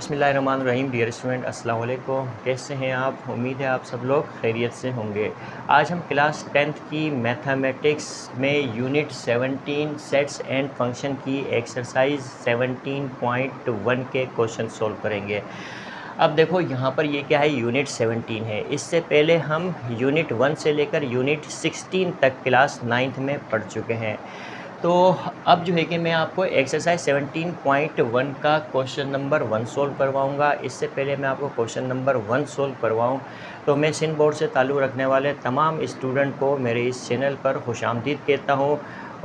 बिस्मिल्लाहिर्रहमानिर्रहीम। Dear student, अस्सलाम वालेकुम। कैसे हैं आप? उम्मीद है आप सब लोग खैरियत से होंगे। आज हम क्लास 10th की मैथमेटिक्स में यूनिट 17 सेट्स एंड फंक्शन की एक्सरसाइज 17.1 के क्वेश्चन सॉल्व करेंगे। अब देखो यहाँ पर ये क्या है, यूनिट 17 है। इससे पहले हम यूनिट 1 से लेकर यूनिट 16 तक क्लास 9th में पढ़ चुके हैं। तो अब जो है कि मैं आपको एक्सरसाइज 17.1 का क्वेश्चन नंबर 1 सोल्व करवाऊंगा। इससे पहले मैं आपको क्वेश्चन नंबर 1 सोल्व करवाऊं तो मैं सिंध बोर्ड से ताल्लुक़ रखने वाले तमाम स्टूडेंट को मेरे इस चैनल पर खुशामदीद कहता हूं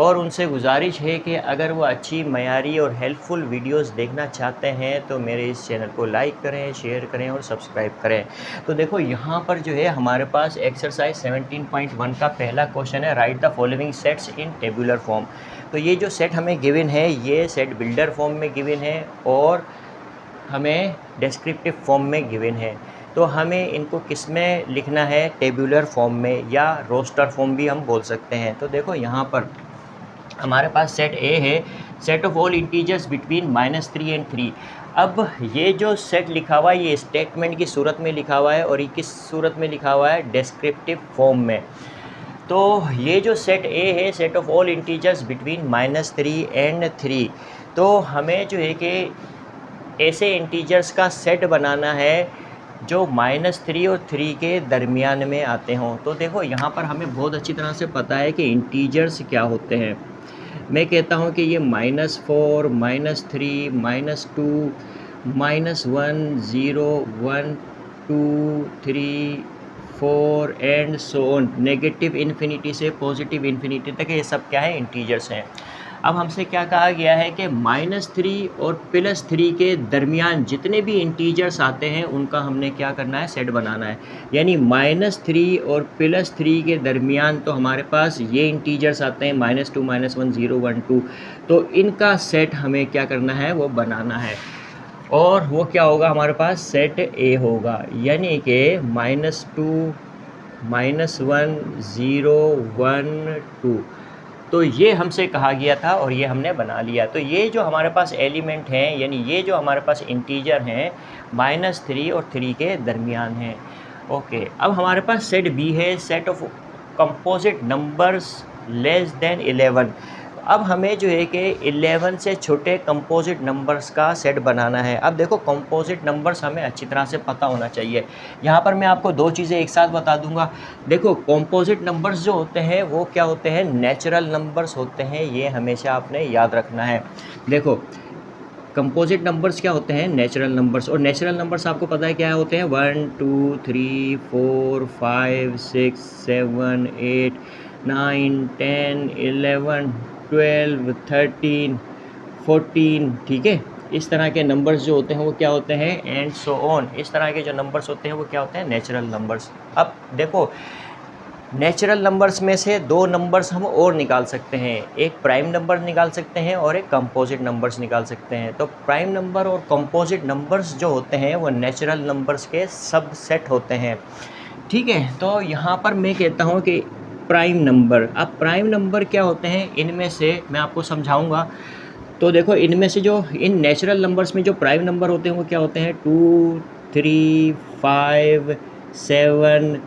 और उनसे गुजारिश है कि अगर वो अच्छी मयारी और हेल्पफुल वीडियोस देखना चाहते हैं तो मेरे इस चैनल को लाइक करें, शेयर करें और सब्सक्राइब करें। तो देखो यहाँ पर जो है हमारे पास एक्सरसाइज 17.1 का पहला क्वेश्चन है, right the following sets in tabular form. तो ये जो सेट हमें गिवन है ये सेट बिल्डर फॉर्म में गिवन है और हमें डिस्क्रिप्टिव फॉर्म में गिवन है। तो हमें इनको किस में लिखना है? टेबुलर फॉर्म में या रोस्टर फॉर्म भी हम बोल सकते हैं। तो देखो यहाँ पर हमारे पास सेट ए है, set of all integers between -3 and 3। अब ये जो सेट लिखा हुआ है ये स्टेटमेंट की सूरत में लिखा हुआ है और ये किस सूरत में लिखा हुआ है? डिस्क्रिप्टिव फॉर्म में। तो ये जो सेट ए है, set of all integers between -3 and 3, तो हमें जो है कि ऐसे इंटीजर्स का सेट बनाना है जो -3 और 3 के दरमियान में आते हों। तो देखो यहाँ पर हमें बहुत अच्छी तरह से पता है कि इंटीजर्स क्या होते हैं। मैं कहता हूँ कि ये -4, -3, -2, -1, 0, 1, 2, 3, 4 and so on, negative infinity से पॉजिटिव इन्फिनिटी तक ये सब क्या है? इंटीजर्स हैं। अब हमसे क्या कहा गया है कि -3 और +3 के दरमियान जितने भी इंटीजर्स आते हैं उनका हमने क्या करना है? सेट बनाना है। यानी -3 और +3 के दरमियान तो हमारे पास ये इंटीजर्स आते हैं -2, -1, 0, 1, 2। तो इनका सेट हमें क्या करना है? वो बनाना है। और वो क्या होगा? हमारे पास सेट ए होगा, यानी कि -2, -1, 0, 1, 2। तो ये हमसे कहा गया था और ये हमने बना लिया। तो ये जो हमारे पास एलिमेंट हैं, यानी ये जो हमारे पास इंटीजर हैं -3 और 3 के दरमियान हैं। ओके, अब हमारे पास सेट बी है, set of composite numbers less than 11। अब हमें जो है कि 11 से छोटे कंपोजिट नंबर्स का सेट बनाना है। अब देखो कंपोजिट नंबर्स हमें अच्छी तरह से पता होना चाहिए। यहाँ पर मैं आपको दो चीज़ें एक साथ बता दूंगा। देखो कंपोजिट नंबर्स जो होते हैं वो क्या होते हैं? नेचुरल नंबर्स होते हैं, ये हमेशा आपने याद रखना है। देखो कंपोजिट नंबर्स क्या होते हैं? Natural numbers. और नेचुरल नंबर्स आपको पता है क्या होते हैं? 1, 2, 3, 4, 5, 6, 7, 8, 9, 10, 11, 12, 13, 14, ठीक है। इस तरह के नंबर्स जो होते हैं वो क्या होते हैं? And so on. इस तरह के जो नंबर्स होते हैं वो क्या होते हैं? Natural numbers. अब देखो नेचुरल नंबर्स में से दो नंबर्स हम और निकाल सकते हैं, एक प्राइम नंबर निकाल सकते हैं और एक कंपोजिट नंबर्स निकाल सकते हैं। तो प्राइम नंबर और कंपोजिट नंबर्स जो होते हैं वो नेचुरल नंबर्स के सबसेट होते हैं, ठीक है। तो यहाँ पर मैं कहता हूँ कि प्राइम नंबर। अब प्राइम नंबर क्या होते हैं? इनमें से मैं आपको समझाऊंगा। तो देखो इनमें से जो इन नेचुरल नंबर्स में जो प्राइम नंबर होते हैं वो क्या होते हैं? 2, 3, 5, 7,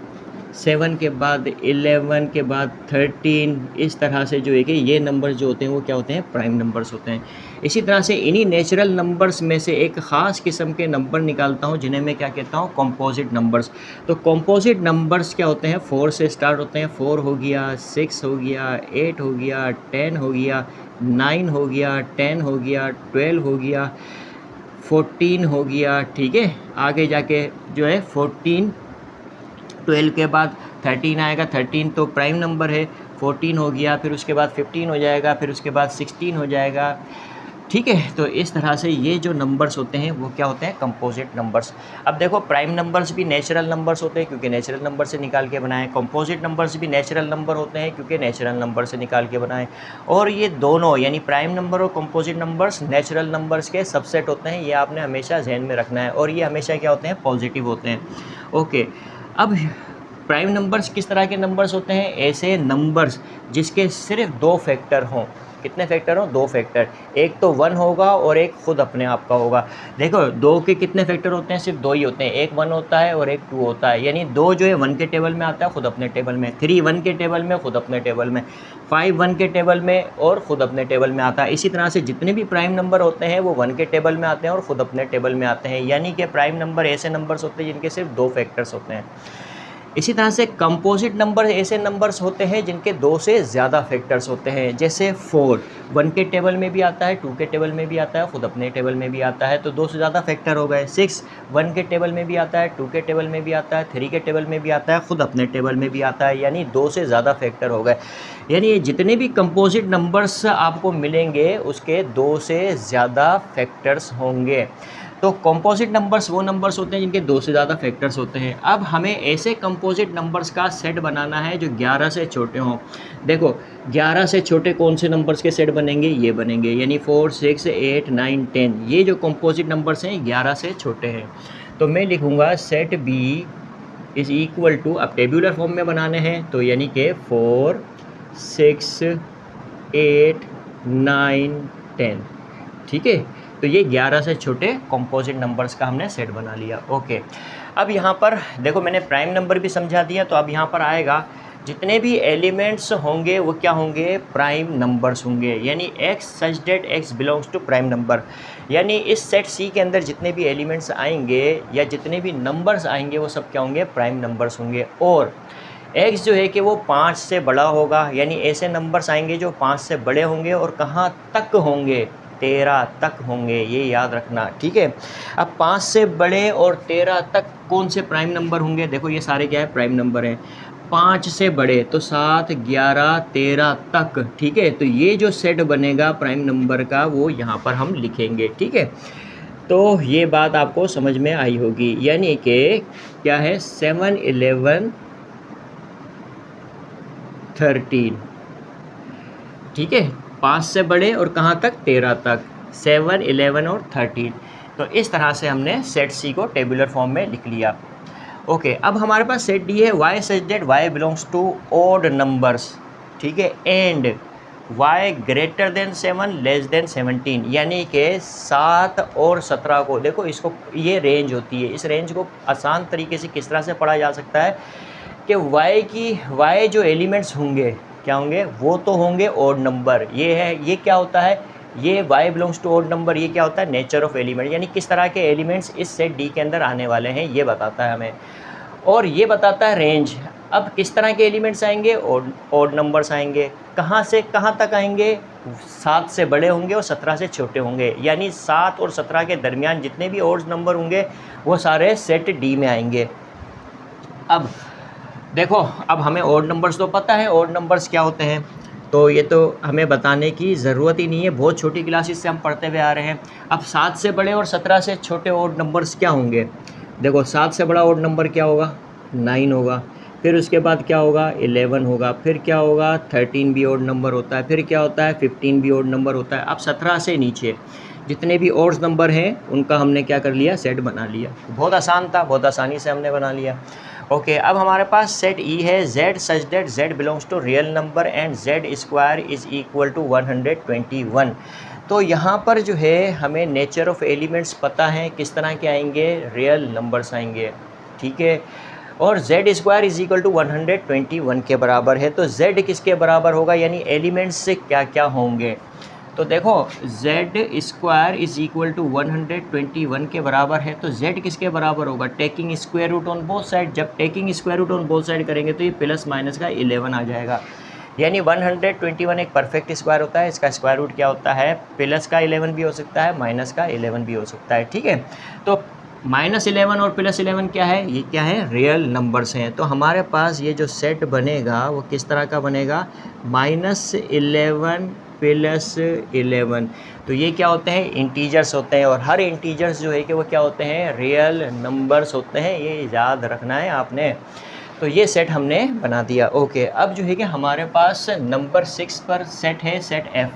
7 के बाद 11 के बाद 13, इस तरह से जो है कि ये नंबर जो होते हैं वो क्या होते हैं? प्राइम नंबर्स होते हैं। इसी तरह से इन्हीं नेचुरल नंबर्स में से एक ख़ास किस्म के नंबर निकालता हूँ जिन्हें मैं क्या कहता हूँ? Composite numbers. तो कंपोजिट नंबर्स क्या होते हैं? 4 से स्टार्ट होते हैं। 4 हो गया, 6 हो गया, 8 हो गया, 10 हो गया, 9 हो गया, 10 हो गया, 12 हो गया, 14 हो गया, ठीक है। आगे जाके जो है 14, 12 के बाद 13 आएगा। 13 तो प्राइम नंबर है। 14 हो गया, फिर उसके बाद 15 हो जाएगा, फिर उसके बाद 16 हो जाएगा, ठीक है। तो इस तरह से ये जो नंबर्स होते हैं वो क्या होते हैं? Composite numbers. अब देखो प्राइम नंबर्स भी नेचुरल नंबर्स होते हैं क्योंकि नेचुरल नंबर से निकाल के बनाए। कंपोजिट नंबर्स भी नेचुरल नंबर होते हैं क्योंकि नेचुरल नंबर से निकाल के बनाए। और ये दोनों यानी प्राइम नंबर और कंपोजिट नंबर्स नेचुरल नंबर्स के सबसेट होते हैं, ये आपने हमेशा जहन में रखना है। और ये हमेशा क्या होते हैं? पॉजिटिव होते हैं। ओके, अब प्राइम नंबर्स किस तरह के नंबर्स होते हैं? ऐसे नंबर्स जिसके सिर्फ 2 फैक्टर हों। कितने फैक्टर हों? 2 फैक्टर। एक तो 1 होगा और एक खुद अपने आप का होगा। देखो 2 के कितने फैक्टर होते हैं? सिर्फ 2 ही होते हैं। एक 1 होता है और एक 2 होता है। यानी 2 जो है 1 के टेबल में आता है, खुद अपने टेबल में। 3 1 के टेबल में, खुद अपने टेबल में। 5 1 के टेबल में और खुद अपने टेबल में आता है। इसी तरह से जितने भी प्राइम नंबर होते हैं वो 1 के टेबल में आते हैं और खुद अपने टेबल में आते हैं। यानी कि प्राइम नंबर ऐसे नंबर्स होते हैं जिनके सिर्फ 2 फैक्टर्स होते हैं। इसी तरह से कंपोजिट नंबर ऐसे नंबर्स होते हैं जिनके 2 से ज़्यादा फैक्टर्स होते हैं। जैसे 4 1 के टेबल में भी आता है, 2 के टेबल में भी आता है, खुद अपने टेबल में भी आता है, तो 2 से ज़्यादा फैक्टर हो गए। 6 1 के टेबल में भी आता है, 2 के टेबल में भी आता है, 3 के टेबल में भी आता है, खुद अपने टेबल में भी आता है, यानी 2 से ज़्यादा फैक्टर हो गए। यानी ये जितने भी कंपोजिट नंबर्स आपको मिलेंगे उसके 2 से ज़्यादा फैक्टर्स होंगे। तो कंपोजिट नंबर्स वो नंबर्स होते हैं जिनके 2 से ज़्यादा फैक्टर्स होते हैं। अब हमें ऐसे कंपोजिट नंबर्स का सेट बनाना है जो 11 से छोटे हों। देखो 11 से छोटे कौन से नंबर्स के सेट बनेंगे? ये बनेंगे, यानी 4 6 8 9 10। ये जो कंपोजिट नंबर्स हैं 11 से छोटे हैं। तो मैं लिखूँगा set B is equal to, अब टेबुलर फॉर्म में बनाने हैं तो यानी कि 4 6 8 9 10। ठीक है, तो ये 11 से छोटे कंपोजिट नंबर्स का हमने सेट बना लिया। ओके, अब यहाँ पर देखो मैंने प्राइम नंबर भी समझा दिया, तो अब यहाँ पर आएगा जितने भी एलिमेंट्स होंगे वो क्या होंगे? प्राइम नंबर्स होंगे। यानी x such that x belongs to prime number. यानी इस सेट C के अंदर जितने भी एलिमेंट्स आएंगे या जितने भी नंबर्स आएंगे वो सब क्या होंगे? प्राइम नंबर्स होंगे। और x जो है कि वो 5 से बड़ा होगा, यानी ऐसे नंबर्स आएंगे जो 5 से बड़े होंगे और कहाँ तक होंगे? 13 तक होंगे, ये याद रखना। ठीक है, अब 5 से बड़े और 13 तक कौन से प्राइम नंबर होंगे? देखो ये सारे क्या है? प्राइम नंबर हैं। 5 से बड़े तो 7 11 13 तक। ठीक है, तो ये जो सेट बनेगा प्राइम नंबर का वो यहाँ पर हम लिखेंगे। ठीक है, तो ये बात आपको समझ में आई होगी। यानी कि क्या है? 7 11 13। ठीक है, 5 से बड़े और कहाँ तक? 13 तक। 7 11 और 13। तो इस तरह से हमने सेट सी को टेबुलर फॉर्म में लिख लिया। ओके, अब हमारे पास सेट डी है y such that y belongs to odd numbers. ठीक है, and y greater than 7 less than 17। यानी कि 7 और 17 को, देखो इसको, ये रेंज होती है। इस रेंज को आसान तरीके से किस तरह से पढ़ा जा सकता है कि y जो एलिमेंट्स होंगे क्या होंगे? वो तो होंगे ऑड नंबर। ये है, ये क्या होता है? ये y belongs to odd number, ये क्या होता है? नेचर ऑफ एलिमेंट, यानी किस तरह के एलिमेंट्स इस सेट डी के अंदर आने वाले हैं ये बताता है हमें। और ये बताता है रेंज। अब किस तरह के एलिमेंट्स आएंगे? ऑड नंबर्स आएंगे। कहाँ से कहाँ तक आएंगे? 7 से बड़े होंगे और 17 से छोटे होंगे। यानी 7 और 17 के दरमियान जितने भी ऑड नंबर होंगे वो सारे सेट डी में आएंगे। अब देखो, अब हमें ऑड नंबर्स तो पता है, ऑड नंबर्स क्या होते हैं, तो ये तो हमें बताने की ज़रूरत ही नहीं है, बहुत छोटी क्लासेस से हम पढ़ते हुए आ रहे हैं। अब 7 से बड़े और 17 से छोटे ऑड नंबर्स क्या होंगे? देखो 7 से बड़ा ऑड नंबर क्या होगा? 9 होगा। फिर उसके बाद क्या होगा? 11 होगा। फिर क्या होगा? 13 भी ऑड नंबर होता है। फिर क्या होता है? 15 भी ऑड नंबर होता है। अब 17 से नीचे जितने भी ऑड नंबर हैं उनका हमने क्या कर लिया? सेट बना लिया। बहुत आसान था, बहुत आसानी से हमने बना लिया। ओके, अब हमारे पास सेट ई है z such that z belongs to real number and z square is equal to 121। तो यहाँ पर जो है हमें नेचर ऑफ एलिमेंट्स पता है, किस तरह के आएंगे? रियल नंबर्स आएंगे। ठीक है, और z square is equal to 121 के बराबर है। तो z किसके बराबर होगा? यानी एलिमेंट्स से क्या क्या होंगे? तो देखो z square is equal to 121 के बराबर है, तो z किसके बराबर होगा? Taking square root on both side. जब taking square root on both side करेंगे तो ये प्लस माइनस का 11 आ जाएगा। यानी 121 एक परफेक्ट स्क्वायर होता है। इसका स्क्वायर रूट क्या होता है? प्लस का 11 भी हो सकता है, माइनस का 11 भी हो सकता है। ठीक है, तो -11 और +11 क्या है? ये क्या है? रियल नंबर्स हैं। तो हमारे पास ये जो सेट बनेगा वो किस तरह का बनेगा? -11 +11। तो ये क्या होते हैं? इंटीजर्स होते हैं, और हर इंटीजर्स जो है कि वो क्या होते हैं? रियल नंबर्स होते हैं। ये याद रखना है आपने। तो ये सेट हमने बना दिया। ओके, अब जो है कि हमारे पास नंबर 6 पर सेट है, set F।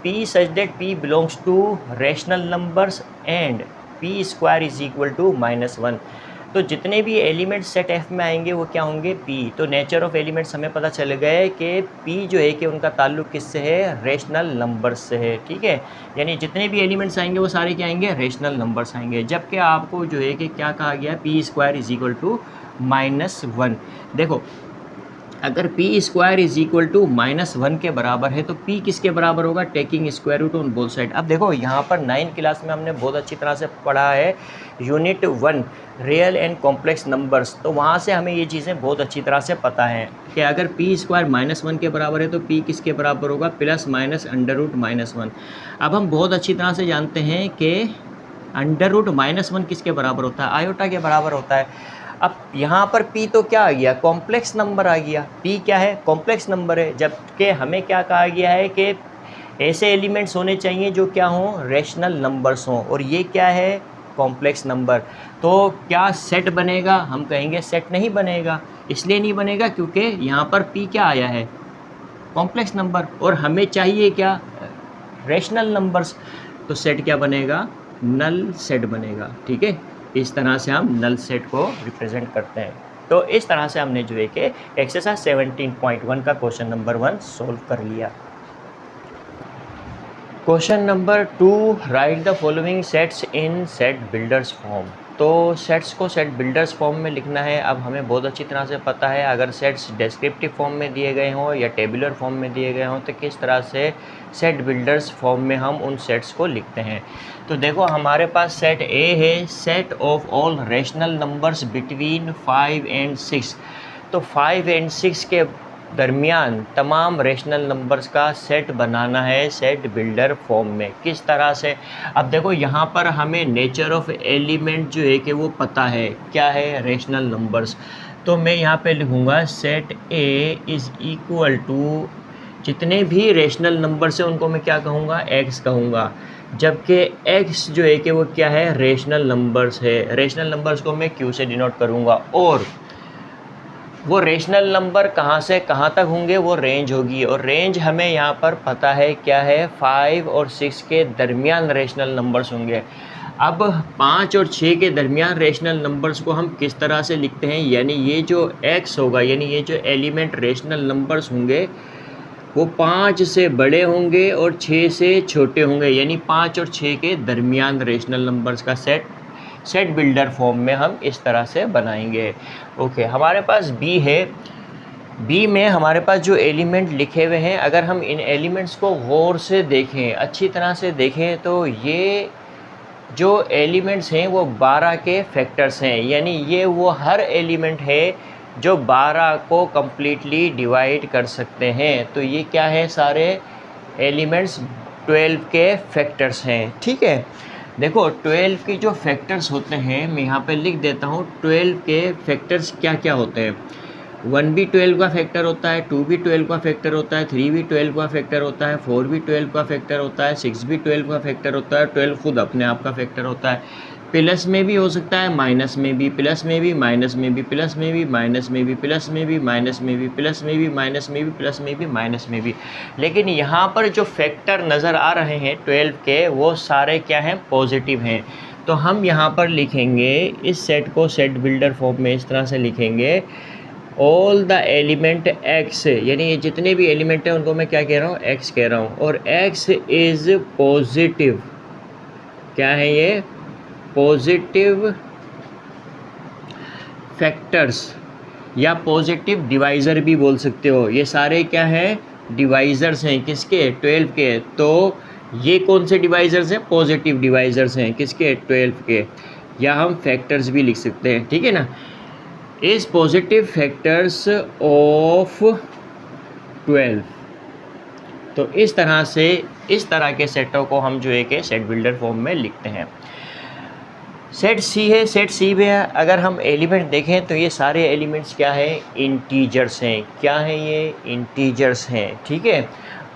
P such that P belongs to rational numbers and P square is equal to -1। तो जितने भी एलिमेंट्स सेट एफ में आएंगे वो क्या होंगे, पी। तो नेचर ऑफ एलिमेंट्स हमें पता चल गया है कि पी जो है कि उनका ताल्लुक किससे है, रेशनल नंबर्स से है, ठीक है। यानी जितने भी एलिमेंट्स आएंगे वो सारे क्या आएंगे, रेशनल नंबर्स आएंगे। जबकि आपको जो है कि क्या कहा गया, P square is equal to -1। देखो अगर P square is equal to -1 के बराबर है तो पी किसके बराबर होगा, taking square root on both side. अब देखो यहाँ पर 9 क्लास में हमने बहुत अच्छी तरह से पढ़ा है unit 1 real and complex numbers, तो वहाँ से हमें ये चीज़ें बहुत अच्छी तरह से पता है कि अगर पी स्क्वायर -1 के बराबर है तो पी किसके बराबर होगा, प्लस माइनस अंडर रूट -1। अब हम बहुत अच्छी तरह से जानते हैं कि अंडर रूट -1 किसके बराबर होता है, आयोटा के बराबर होता है। अब यहाँ पर p तो क्या आ गया, कॉम्प्लेक्स नंबर आ गया। p क्या है, कॉम्प्लेक्स नंबर है। जबकि हमें क्या कहा गया है कि ऐसे एलिमेंट्स होने चाहिए जो क्या हों, रेशनल नंबर्स हों, और ये क्या है, कॉम्प्लेक्स नंबर। तो क्या सेट बनेगा, हम कहेंगे सेट नहीं बनेगा। इसलिए नहीं बनेगा क्योंकि यहाँ पर p क्या आया है, कॉम्प्लेक्स नंबर, और हमें चाहिए क्या, रेशनल नंबर्स। तो सेट क्या बनेगा, नल सेट बनेगा, ठीक है। इस तरह से हम नल सेट को रिप्रेजेंट करते हैं। तो इस तरह से हमने जो है कि एक्सरसाइज 17.1 का क्वेश्चन नंबर 1 सोल्व कर लिया। Question number 2, right the following sets in set builders form. तो सेट्स को सेट बिल्डर्स फॉर्म में लिखना है। अब हमें बहुत अच्छी तरह से पता है अगर सेट्स डिस्क्रिप्टिव फॉर्म में दिए गए हों या टेबुलर फॉर्म में दिए गए हों तो किस तरह से सेट बिल्डर्स फॉर्म में हम उन सेट्स को लिखते हैं। तो देखो हमारे पास सेट ए है, set of all rational numbers between 5 and 6। तो 5 एंड 6 के दरमियान तमाम रेशनल नंबर्स का सेट बनाना है सेट बिल्डर फॉर्म में। किस तरह से, अब देखो यहाँ पर हमें नेचर ऑफ एलिमेंट जो है कि वो पता है, क्या है, रेशनल नंबर्स। तो मैं यहाँ पे लिखूँगा set A is equal to जितने भी रेशनल नंबर्स हैं उनको मैं क्या कहूँगा, एक्स कहूँगा। जबकि एक्स जो है कि वो क्या है, रेशनल नंबर्स है। रेशनल नंबर्स को मैं क्यू से डिनोट करूँगा, और वो रेशनल नंबर कहाँ से कहाँ तक होंगे, वो रेंज होगी। और रेंज हमें यहाँ पर पता है क्या है, 5 और 6 के दरमियान रेशनल नंबर्स होंगे। अब 5 और 6 के दरमियान रेशनल नंबर्स को हम किस तरह से लिखते हैं, यानी ये जो x होगा, यानी ये जो एलिमेंट रेशनल नंबर्स होंगे वो 5 से बड़े होंगे और 6 से छोटे होंगे, यानी 5 और 6 के दरमियान रेशनल नंबर्स का सेट बिल्डर फॉर्म में हम इस तरह से बनाएंगे। ओके, हमारे पास बी है। बी में हमारे पास जो एलिमेंट लिखे हुए हैं, अगर हम इन एलिमेंट्स को गौर से देखें, अच्छी तरह से देखें, तो ये जो एलिमेंट्स हैं वो 12 के फैक्टर्स हैं। यानी ये वो हर एलिमेंट है जो 12 को कम्प्लीटली डिवाइड कर सकते हैं। तो ये क्या है, सारे एलिमेंट्स 12 के फैक्टर्स हैं, ठीक है। देखो 12 के जो फैक्टर्स होते हैं, मैं यहाँ पे लिख देता हूँ 12 के फैक्टर्स क्या क्या होते हैं। 1 भी 12 का फैक्टर होता है, 2 भी 12 का फैक्टर होता है, 3 भी 12 का फैक्टर होता है, 4 भी 12 का फैक्टर होता है, 6 भी 12 का फैक्टर होता है, 12 खुद अपने आप का फैक्टर होता है। प्लस में भी हो सकता है, माइनस में भी, प्लस में भी, माइनस में भी, प्लस में भी, माइनस में भी, प्लस में भी, माइनस में भी, प्लस में भी, माइनस में भी, प्लस में भी, माइनस में भी। लेकिन यहाँ पर जो फैक्टर नज़र आ रहे हैं 12 के, वो सारे क्या हैं, पॉजिटिव हैं। तो हम यहाँ पर लिखेंगे इस सेट को सेट बिल्डर फॉर्म में इस तरह से लिखेंगे, ऑल द एलिमेंट x, यानी ये जितने भी एलिमेंट हैं उनको मैं क्या कह रहा हूँ, x कह रहा हूँ। और x इज़ पॉजिटिव, क्या है ये, पॉजिटिव फैक्टर्स या पॉजिटिव डिवाइज़र भी बोल सकते हो। ये सारे क्या हैं, डिवाइज़र्स हैं, किसके, 12 के। तो ये कौन से डिवाइज़र्स हैं, पॉजिटिव डिवाइज़र्स हैं, किसके, 12 के। या हम फैक्टर्स भी लिख सकते हैं, ठीक है ना। Is positive factors of 12। तो इस तरह से इस तरह के सेटों को हम जो है कि सेट बिल्डर फॉर्म में लिखते हैं। सेट सी है, सेट सी में अगर हम एलिमेंट देखें तो ये सारे एलिमेंट्स क्या है, इंटीजर्स हैं। क्या है ये, इंटीजर्स हैं, ठीक है।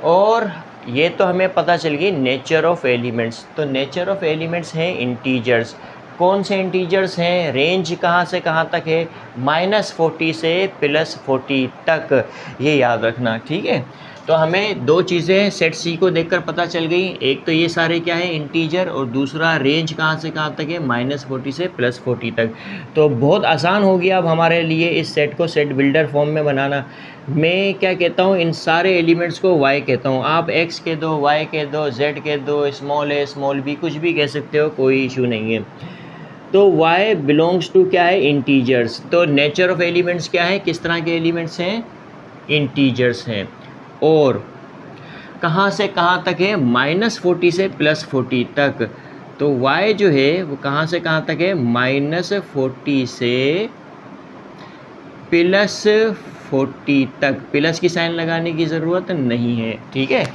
और ये तो हमें पता चल गई नेचर ऑफ एलिमेंट्स। तो नेचर ऑफ एलिमेंट्स हैं इंटीजर्स। कौन से इंटीजर्स हैं, रेंज कहाँ से कहाँ तक है, -40 से +40 तक, ये याद रखना, ठीक है। तो हमें दो चीज़ें सेट सी को देखकर पता चल गई, एक तो ये सारे क्या है इंटीजर, और दूसरा रेंज कहाँ से कहाँ तक है -40 से +40 तक। तो बहुत आसान हो गया अब हमारे लिए इस सेट को सेट बिल्डर फॉर्म में बनाना। मैं क्या कहता हूँ, इन सारे एलिमेंट्स को y कहता हूँ, आप x कह दो, y कह दो, z कह दो, स्मॉल a स्मॉल b कुछ भी कह सकते हो, कोई इशू नहीं है। तो y बिलोंग्स टू क्या है इंटीजर्स। तो नेचर ऑफ एलिमेंट्स क्या है, किस तरह के एलिमेंट्स हैं, इंटीजर्स हैं। और कहाँ से कहाँ तक है, -40 से +40 तक। तो y जो है वो कहाँ से कहाँ तक है, -40 से +40 तक। प्लस की साइन लगाने की ज़रूरत नहीं है, ठीक है।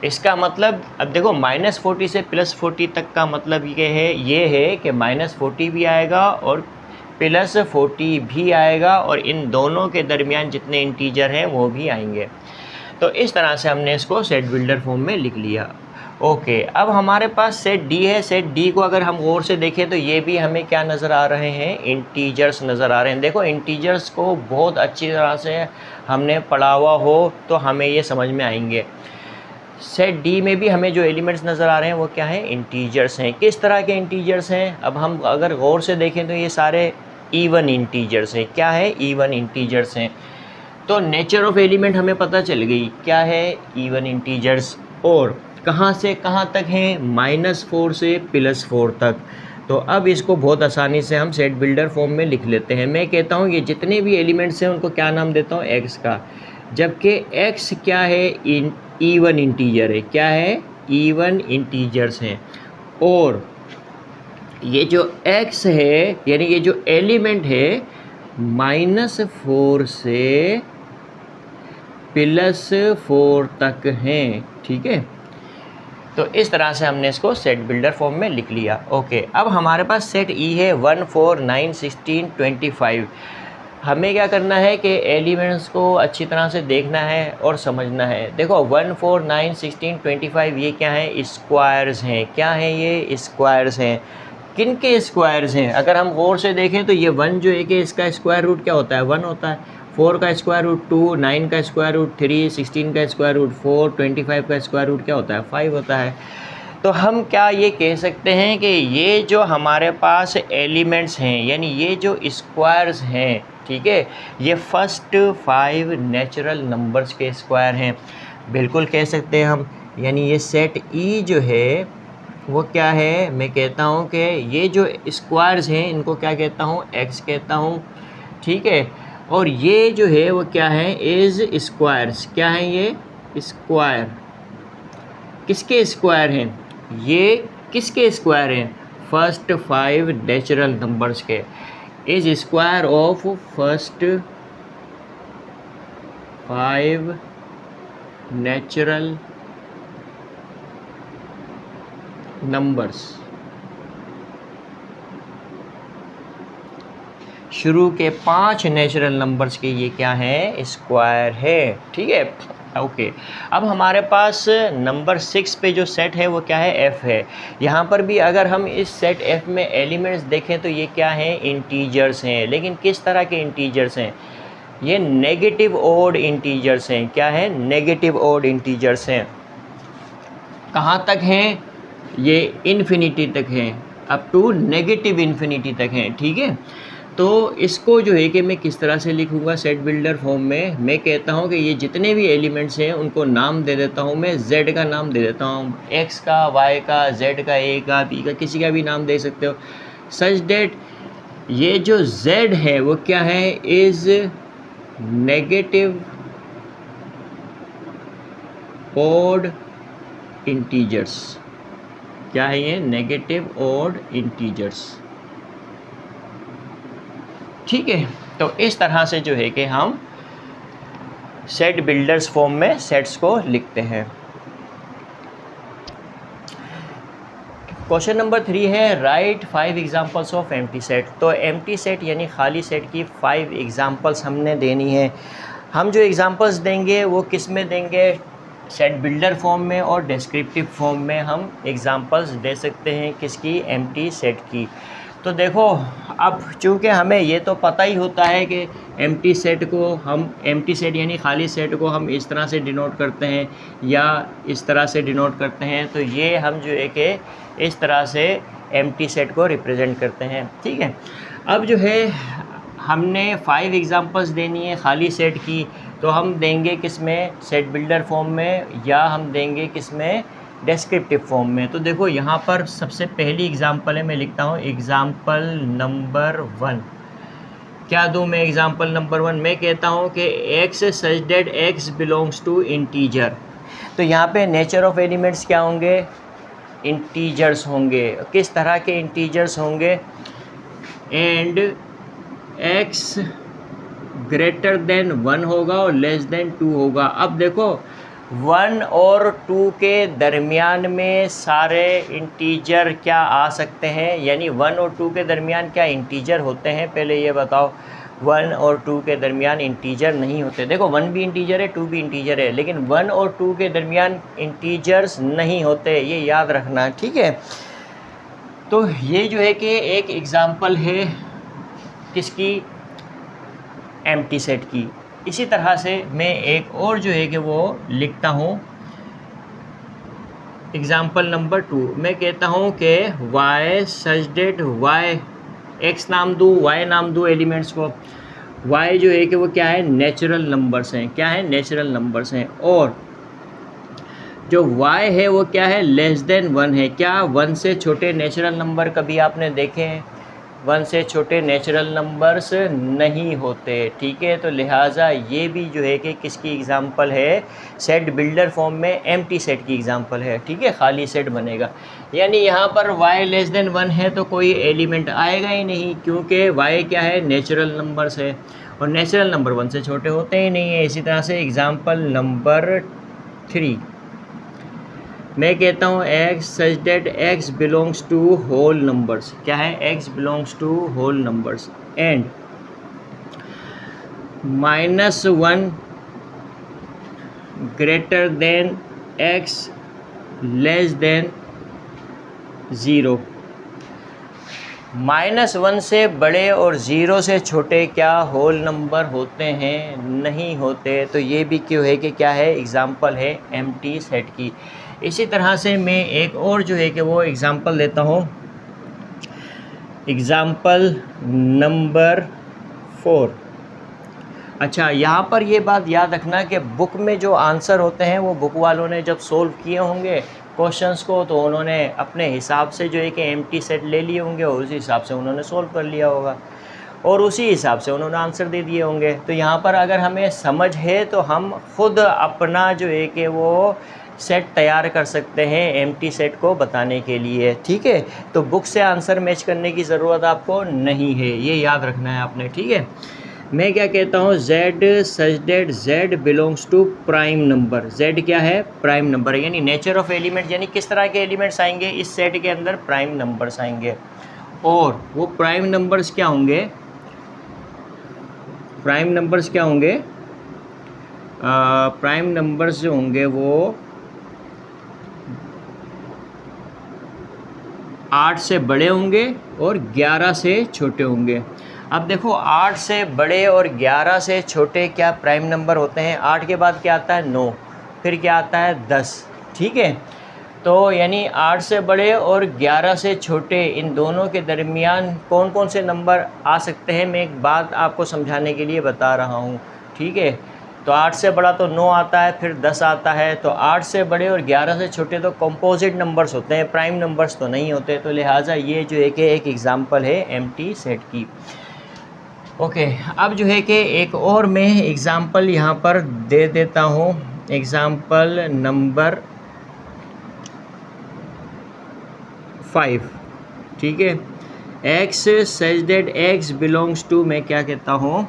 इसका मतलब अब देखो -40 से +40 तक का मतलब ये है कि -40 भी आएगा और +40 भी आएगा, और इन दोनों के दरमियान जितने इंटीजर हैं वो भी आएंगे। तो इस तरह से हमने इसको सेट बिल्डर फॉर्म में लिख लिया। ओके, अब हमारे पास सेट डी है। सेट डी को अगर हम गौर से देखें तो ये भी हमें क्या नज़र आ रहे हैं, इंटीजर्स नज़र आ रहे हैं। देखो इंटीजर्स को बहुत अच्छी तरह से हमने पढ़ा हुआ हो तो हमें ये समझ में आएंगे। सेट डी में भी हमें जो एलिमेंट्स नज़र आ रहे हैं वो क्या है, इंटीजर्स हैं। किस तरह के इंटीजर्स हैं, अब हम अगर गौर से देखें तो ये सारे इवन इंटीजर्स हैं। क्या है, इवन इंटीजर्स हैं। तो नेचर ऑफ एलिमेंट हमें पता चल गई, क्या है, इवन इंटीजर्स। और कहाँ से कहाँ तक हैं, -4 से +4 तक। तो अब इसको बहुत आसानी से हम सेट बिल्डर फॉर्म में लिख लेते हैं। मैं कहता हूँ ये जितने भी एलिमेंट्स हैं उनको क्या नाम देता हूँ, x का। जबकि x क्या है, इवन इंटीजर है। क्या है, इवन इंटीजर्स हैं। और ये जो x है यानी ये जो एलिमेंट है -4 से +4 तक हैं, ठीक है। तो इस तरह से हमने इसको सेट बिल्डर फॉर्म में लिख लिया। ओके, अब हमारे पास सेट ई है 1, 4, 9, 16, 25। हमें क्या करना है कि एलिमेंट्स को अच्छी तरह से देखना है और समझना है। देखो 1, 4, 9, 16, 25 ये क्या है, स्क्वायर्स हैं। क्या हैं ये, स्क्वायर्स हैं। किन के स्क्वायर्स हैं, अगर हम गौर से देखें तो ये 1 जो है कि इसका स्क्वायर रूट क्या होता है, 1 होता है। 4 का स्क्वायर रूट 2, 9 का स्क्वायर रूट 3, 16 का स्क्वायर रूट 4, 25 का स्क्वायर रूट क्या होता है, 5 होता है। तो हम क्या ये कह सकते हैं कि ये जो हमारे पास एलिमेंट्स हैं यानी ये जो स्क्वायर्स हैं, ठीक है, ये फर्स्ट 5 नेचुरल नंबर्स के स्क्वायर हैं। बिल्कुल कह सकते हैं हम। यानी ये सेट ई जो है वो क्या है, मैं कहता हूँ कि ये जो स्क्वायर्स हैं इनको क्या कहता हूँ, एक्स कहता हूँ, ठीक है। और ये जो है वो क्या है, इज स्क्वायर्स। क्या है ये, स्क्वायर। किसके स्क्वायर हैं, ये किसके स्क्वायर हैं, फर्स्ट 5 नेचुरल नंबर्स के। Is square of first 5 natural numbers. शुरू के 5 नेचुरल नंबर्स के ये क्या है, स्क्वायर है, ठीक है। ओके, अब हमारे पास नंबर 6 पे जो सेट है वो क्या है, f है। यहाँ पर भी अगर हम इस सेट f में एलिमेंट्स देखें तो ये क्या है, इंटीजर्स हैं। लेकिन किस तरह के इंटीजर्स हैं, ये नेगेटिव ऑड इंटीजर्स हैं। क्या है, नेगेटिव ऑड इंटीजर्स हैं। कहाँ तक हैं, ये इन्फिनिटी तक हैं, अप टू नेगेटिव इन्फिनिटी तक हैं, ठीक है। तो इसको जो है कि मैं किस तरह से लिखूँगा सेट बिल्डर फॉर्म में, मैं कहता हूँ कि ये जितने भी एलिमेंट्स हैं उनको नाम दे देता हूँ मैं, z का नाम दे देता हूँ, x का, y का, z का, a का, b का, किसी का भी नाम दे सकते हो। सच डेट ये जो z है वो क्या है, इज़ नेगेटिव ऑड इंटीजर्स। क्या है ये, नेगेटिव ऑड इंटीजर्स, ठीक है। तो इस तरह से जो है कि हम सेट बिल्डर्स फॉर्म में सेट्स को लिखते हैं। क्वेश्चन नंबर 3 है, right 5 examples of empty set. तो एम्प्टी सेट यानी खाली सेट की 5 एग्जांपल्स हमने देनी है। हम जो एग्जांपल्स देंगे वो किस में देंगे, सेट बिल्डर फॉर्म में और डिस्क्रिप्टिव फॉर्म में हम एग्जांपल्स दे सकते हैं, किसकी, एम्प्टी सेट की। तो देखो अब चूँकि हमें ये तो पता ही होता है कि एम्प्टी सेट को हम एम्प्टी सेट यानी खाली सेट को हम इस तरह से डिनोट करते हैं या इस तरह से डिनोट करते हैं, तो ये हम जो है कि इस तरह से एम्प्टी सेट को रिप्रेजेंट करते हैं। ठीक है, अब जो है हमने 5 एग्जांपल्स देनी है खाली सेट की, तो हम देंगे किस में, सेट बिल्डर फॉर्म में, या हम देंगे किस में, डिस्क्रिप्टिव फॉर्म में। तो देखो यहाँ पर सबसे पहली एग्जांपल है, मैं लिखता हूँ एग्जांपल नंबर 1। क्या दूँ मैं एग्जांपल नंबर 1? मैं कहता हूँ कि x such that x belongs to integer. तो यहाँ पे नेचर ऑफ एलिमेंट्स क्या होंगे, इंटीजर्स होंगे। किस तरह के इंटीजर्स होंगे, एंड x ग्रेटर देन 1 होगा और लेस देन 2 होगा। अब देखो 1 और 2 के दरमियान में सारे इंटीजर क्या आ सकते हैं, यानी 1 और 2 के दरमियान क्या इंटीजर होते हैं, पहले ये बताओ। 1 और 2 के दरमियान इंटीजर नहीं होते। देखो 1 भी इंटीजर है, 2 भी इंटीजर है, लेकिन 1 और 2 के दरमियान इंटीजर्स नहीं होते, ये याद रखना। ठीक है, तो ये जो है कि एक एग्ज़ाम्पल है किसकी, एम्प्टी सेट की। इसी तरह से मैं एक और जो है कि वो लिखता हूँ एग्ज़ाम्पल नंबर 2। मैं कहता हूँ कि y such that y, x नाम दूँ, y नाम दूँ एलिमेंट्स को। y जो है कि वो क्या है, नेचुरल नंबर्स हैं। क्या है, नेचुरल नंबर्स हैं। और जो y है वो क्या है, लेस देन 1 है। क्या 1 से छोटे नेचुरल नंबर कभी आपने देखे हैं? 1 से छोटे नेचुरल नंबर्स नहीं होते। ठीक है, तो लिहाजा ये भी जो है कि किसकी एग्ज़ाम्पल है, सेट बिल्डर फॉर्म में एम्प्टी सेट की एग्ज़ाम्पल है। ठीक है, खाली सेट बनेगा, यानी यहाँ पर y लेस देन 1 है तो कोई एलिमेंट आएगा ही नहीं, क्योंकि y क्या है, नेचुरल नंबर्स है, और नेचुरल नंबर 1 से छोटे होते ही नहीं है। इसी तरह से एग्ज़ाम्पल नंबर 3, मैं कहता हूँ x such that x belongs to whole numbers. क्या है, x belongs to whole numbers, and -1 greater than x less than 0। -1 से बड़े और 0 से छोटे क्या होल नंबर होते हैं? नहीं होते। तो ये भी क्यों है कि क्या है, एग्ज़ाम्पल है एम्प्टी सेट की। इसी तरह से मैं एक और जो है कि वो एग्ज़ाम्पल देता हूँ, एग्ज़ाम्पल नंबर 4। अच्छा, यहाँ पर ये बात याद रखना कि बुक में जो आंसर होते हैं वो बुक वालों ने जब सोल्व किए होंगे क्वेश्चंस को, तो उन्होंने अपने हिसाब से जो है कि एम्प्टी सेट ले लिए होंगे और उसी हिसाब से उन्होंने सोल्व कर लिया होगा और उसी हिसाब से उन्होंने आंसर दे दिए होंगे। तो यहाँ पर अगर हमें समझ है तो हम खुद अपना जो है कि वो सेट तैयार कर सकते हैं एम्प्टी सेट को बताने के लिए। ठीक है, तो बुक से आंसर मैच करने की ज़रूरत आपको नहीं है, ये याद रखना है आपने। ठीक है, मैं क्या कहता हूँ, z such that z belongs to prime number. z क्या है, प्राइम नंबर है, यानी नेचर ऑफ एलिमेंट, यानी किस तरह के एलिमेंट्स आएंगे इस सेट के अंदर, प्राइम नंबर्स आएंगे। और वो प्राइम नंबर्स क्या होंगे, प्राइम नंबर्स क्या होंगे, प्राइम नंबर्स जो होंगे वो 8 से बड़े होंगे और 11 से छोटे होंगे। अब देखो 8 से बड़े और 11 से छोटे क्या प्राइम नंबर होते हैं? 8 के बाद क्या आता है, 9, फिर क्या आता है, 10। ठीक है, तो यानी 8 से बड़े और 11 से छोटे, इन दोनों के दरमियान कौन कौन से नंबर आ सकते हैं, मैं एक बात आपको समझाने के लिए बता रहा हूँ। ठीक है, तो 8 से बड़ा तो 9 आता है, फिर 10 आता है, तो 8 से बड़े और 11 से छोटे तो कंपोजिट नंबर्स होते हैं, प्राइम नंबर्स तो नहीं होते। तो लिहाजा ये जो है कि एक एग्ज़ाम्पल है एम्प्टी सेट की। ओके, अब जो है कि एक और मैं एग्ज़ाम्पल यहाँ पर दे देता हूँ, एग्ज़ाम्पल नंबर 5। ठीक है, x such that x belongs to, मैं क्या कहता हूँ,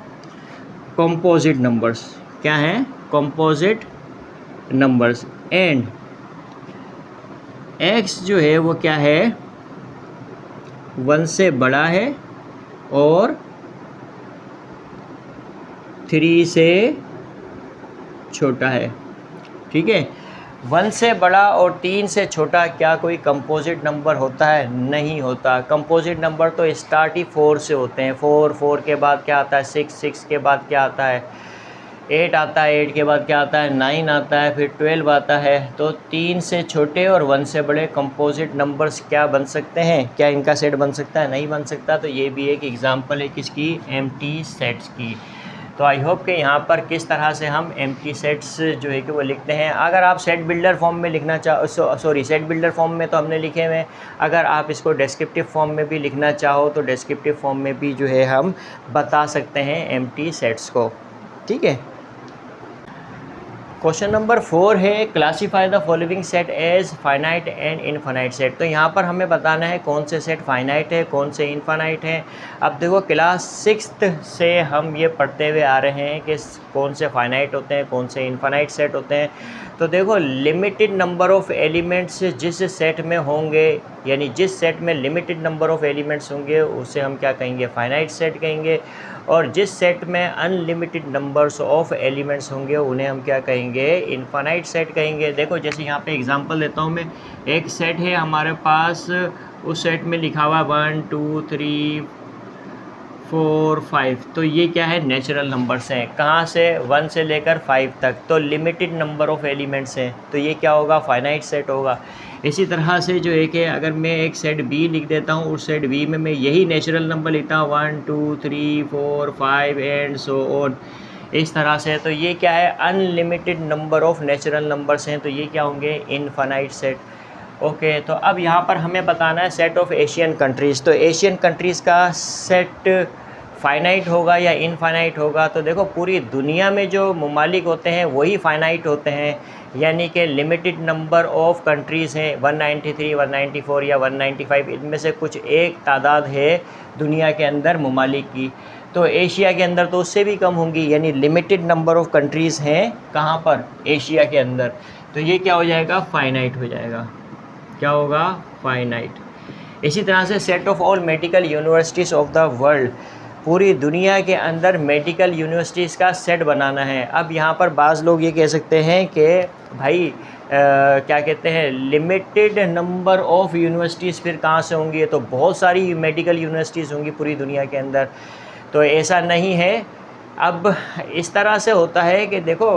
कंपोजिट नंबर्स। क्या है, कंपोजिट नंबर्स, एंड x जो है वो क्या है, 1 से बड़ा है और 3 से छोटा है। ठीक है, 1 से बड़ा और 3 से छोटा क्या कोई कंपोजिट नंबर होता है? नहीं होता। कंपोजिट नंबर तो स्टार्ट ही 4 से होते हैं। 4 के बाद क्या आता है? 6 के बाद क्या आता है? 8 आता है, 8 के बाद क्या आता है? 9 आता है, फिर 12 आता है। तो 3 से छोटे और 1 से बड़े कंपोजिट नंबर्स क्या बन सकते हैं? क्या इनका सेट बन सकता है? नहीं बन सकता। तो ये भी एक एग्जांपल है किसकी? एम्प्टी सेट्स की। तो आई होप कि यहाँ पर किस तरह से हम एम्प्टी सेट्स जो है कि वो लिखते हैं। अगर आप सेट बिल्डर फॉर्म में लिखना सेट बिल्डर फॉर्म में तो हमने लिखे हुए हैं। अगर आप इसको डिस्क्रिप्टिव फॉर्म में भी लिखना चाहो तो डिस्क्रिप्टिव फॉर्म में भी जो है हम बता सकते हैं एम्प्टी सेट्स को। ठीक है। क्वेश्चन नंबर 4 है, classify the following set as finite and infinite set. तो यहाँ पर हमें बताना है कौन से सेट फाइनाइट है, कौन से इनफाइनाइट है। अब देखो क्लास 6th से हम ये पढ़ते हुए आ रहे हैं कि कौन से फाइनाइट होते हैं, कौन से इनफाइनाइट सेट होते हैं। तो देखो लिमिटेड नंबर ऑफ़ एलिमेंट्स जिस सेट में होंगे, यानी जिस सेट में लिमिटेड नंबर ऑफ़ एलिमेंट्स होंगे उसे हम क्या कहेंगे? फाइनाइट सेट कहेंगे। और जिस सेट में अनलिमिटेड नंबर्स ऑफ़ एलिमेंट्स होंगे उन्हें हम क्या कहेंगे? इनफाइनाइट सेट कहेंगे। देखो जैसे यहाँ पे एग्जांपल देता हूँ मैं। एक सेट है हमारे पास, उस सेट में लिखा हुआ 1 2 3 4 5। तो ये क्या है? नेचुरल नंबर्स हैं। कहाँ से? 1 से लेकर 5 तक। तो लिमिटेड नंबर ऑफ़ एलिमेंट्स हैं, तो ये क्या होगा? फाइनाइट सेट होगा। इसी तरह से जो है कि अगर मैं एक सेट बी लिख देता हूँ, उस सेट बी में मैं यही नेचुरल नंबर लिखता हूँ 1 2 3 4 5 एंड सो ऑन, इस तरह से। तो ये क्या है? Unlimited number of natural numbers हैं, तो ये क्या होंगे? Infinite set. ओके। तो अब यहाँ पर हमें बताना है सेट ऑफ एशियन कंट्रीज़। तो एशियन कंट्रीज़ का सेट फाइनाइट होगा या इनफाइनाइट होगा? तो देखो पूरी दुनिया में जो ममालिक होते हैं वही फाइनाइट होते हैं, यानी कि लिमिटेड नंबर ऑफ़ कंट्रीज़ हैं। 193 194 या 195, इनमें से कुछ एक तादाद है दुनिया के अंदर ममालिक की। तो एशिया के अंदर तो उससे भी कम होंगी, यानी लिमिटेड नंबर ऑफ़ कंट्रीज़ हैं कहाँ पर? एशिया के अंदर। तो ये क्या हो जाएगा? फाइनाइट हो जाएगा। क्या होगा? फाइनाइट। इसी तरह से set of all medical universities of the world, पूरी दुनिया के अंदर मेडिकल यूनिवर्सिटीज़ का सेट बनाना है। अब यहाँ पर बाज़ लोग ये कह सकते हैं कि भाई क्या कहते हैं, लिमिटेड नंबर ऑफ़ यूनिवर्सिटीज़ फिर कहाँ से होंगी? तो बहुत सारी मेडिकल यूनिवर्सिटीज़ होंगी पूरी दुनिया के अंदर। तो ऐसा नहीं है। अब इस तरह से होता है कि देखो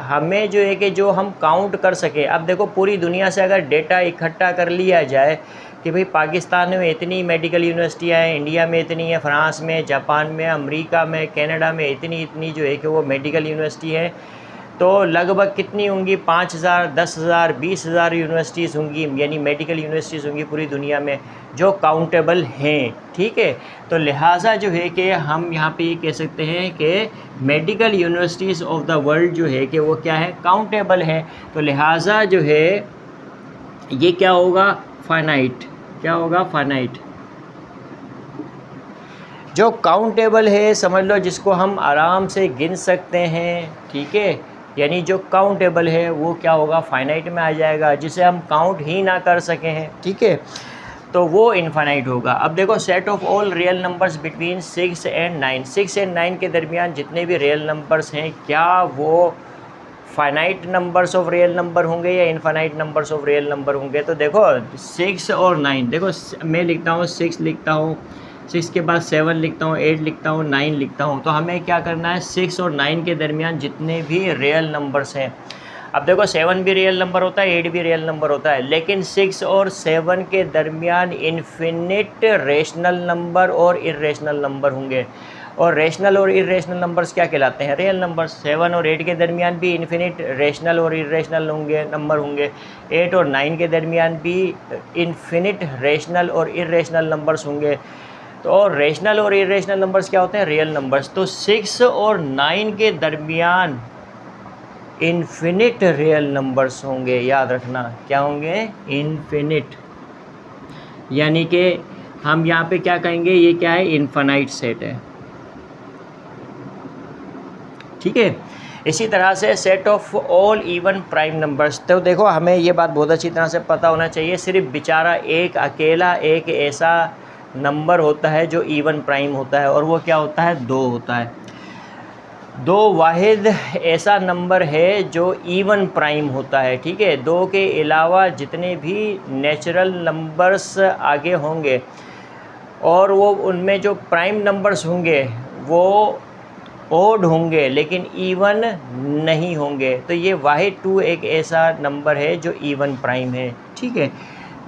हमें जो है कि जो हम काउंट कर सकें, अब देखो पूरी दुनिया से अगर डेटा इकट्ठा कर लिया जाए कि भाई पाकिस्तान में इतनी मेडिकल यूनिवर्सिटियाँ हैं, इंडिया में इतनी है, फ्रांस में, जापान में, अमेरिका में, कनाडा में इतनी जो है कि वो मेडिकल यूनिवर्सिटी है, तो लगभग कितनी होंगी? 5,000 10,000 20,000 यूनिवर्सिटीज़ होंगी, यानी मेडिकल यूनिवर्सिटीज़ होंगी पूरी दुनिया में जो काउंटेबल हैं। ठीक है। तो लिहाजा जो है कि हम यहाँ पे ये कह सकते हैं कि medical universities of the world जो है कि वो क्या है? काउंटेबल है। तो लिहाजा जो है ये क्या होगा? फाइनाइट। क्या होगा? फाइनाइट। जो काउंटेबल है समझ लो जिसको हम आराम से गिन सकते हैं। ठीक है। यानी जो काउंटेबल है वो क्या होगा? फाइनाइट में आ जाएगा। जिसे हम काउंट ही ना कर सके हैं, ठीक है, तो वो इनफाइनाइट होगा। अब देखो set of all real numbers between 6 and 9, 6 and 9 के दरमियान जितने भी रियल नंबर्स हैं, क्या वो finite numbers of real number होंगे या infinite numbers of real number होंगे? तो देखो 6 और 9, देखो मैं लिखता हूँ 6 लिखता हूँ, 6 के बाद 7 लिखता हूँ, 8 लिखता हूँ, 9 लिखता हूँ। तो हमें क्या करना है? 6 और 9 के दरमियान जितने भी रियल नंबर्स हैं, अब देखो 7 भी रियल नंबर होता है, 8 भी रियल नंबर होता है, लेकिन 6 और 7 के दरमियान इन्फिनिट रेशनल नंबर और इर्रेशनल नंबर होंगे। और रेशनल और इर्रेशनल नंबर्स क्या कहलाते हैं? Real numbers. 7 और 8 के दरमियान भी इन्फिनिट रेशनल और इर्रेशनल नंबर होंगे। 8 और 9 के दरमियान भी इन्फिनिट रेशनल और इर्रेशनल नंबर्स होंगे। तो और रेशनल और इर्रेशनल नंबर्स क्या होते हैं? Real numbers. तो 6 और 9 के दरमियान इन्फिनिट रियल नंबर्स होंगे, याद रखना। क्या होंगे? इन्फिनिट। यानी कि हम यहाँ पे क्या कहेंगे? ये क्या है? इनफाइनाइट सेट है। ठीक है। इसी तरह से set of all even prime numbers. तो देखो हमें ये बात बहुत अच्छी तरह से पता होना चाहिए, सिर्फ बेचारा एक अकेला एक ऐसा नंबर होता है जो इवन प्राइम होता है, और वो क्या होता है? 2 होता है। दो वाहिद ऐसा नंबर है जो इवन प्राइम होता है, ठीक है। दो के अलावा जितने भी नेचुरल नंबर्स आगे होंगे और वो उनमें जो प्राइम नंबर्स होंगे वो ओड होंगे लेकिन इवन नहीं होंगे। तो ये वाहिद 2 एक ऐसा नंबर है जो इवन प्राइम है, ठीक है।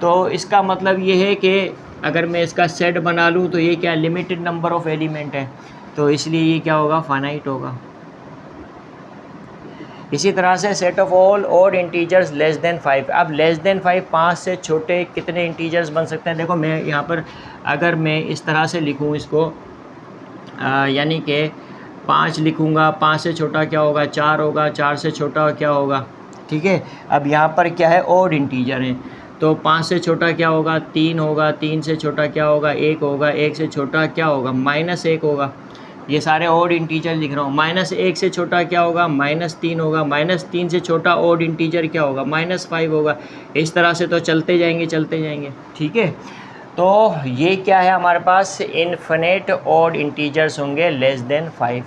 तो इसका मतलब ये है कि अगर मैं इसका सेट बना लूँ तो ये क्या लिमिटेड नंबर ऑफ़ एलिमेंट है, तो इसलिए ये क्या होगा, फाइनाइट होगा। इसी तरह से set of all odd integers less than 5। अब लेस देन 5 5 से छोटे कितने इंटीजर्स बन सकते हैं। देखो मैं यहाँ पर अगर मैं इस तरह से लिखूँ इसको, यानी कि 5 लिखूँगा, 5 से छोटा क्या होगा, 4 होगा, 4 से छोटा क्या होगा, ठीक है। अब यहाँ पर क्या है, ऑड इंटीजर है, तो 5 से छोटा क्या होगा, 3 होगा, 3 से छोटा क्या होगा, 1 होगा, 1 से छोटा क्या होगा, -1 होगा। ये सारे ऑड इंटीजर लिख रहा हूँ। -1 से छोटा क्या होगा, -3 होगा, -3 से छोटा ऑड इंटीजर क्या होगा, -5 होगा। इस तरह से तो चलते जाएंगे, ठीक है। तो ये क्या है, हमारे पास इनफिनिट ऑड इंटीजर्स होंगे लेस देन 5,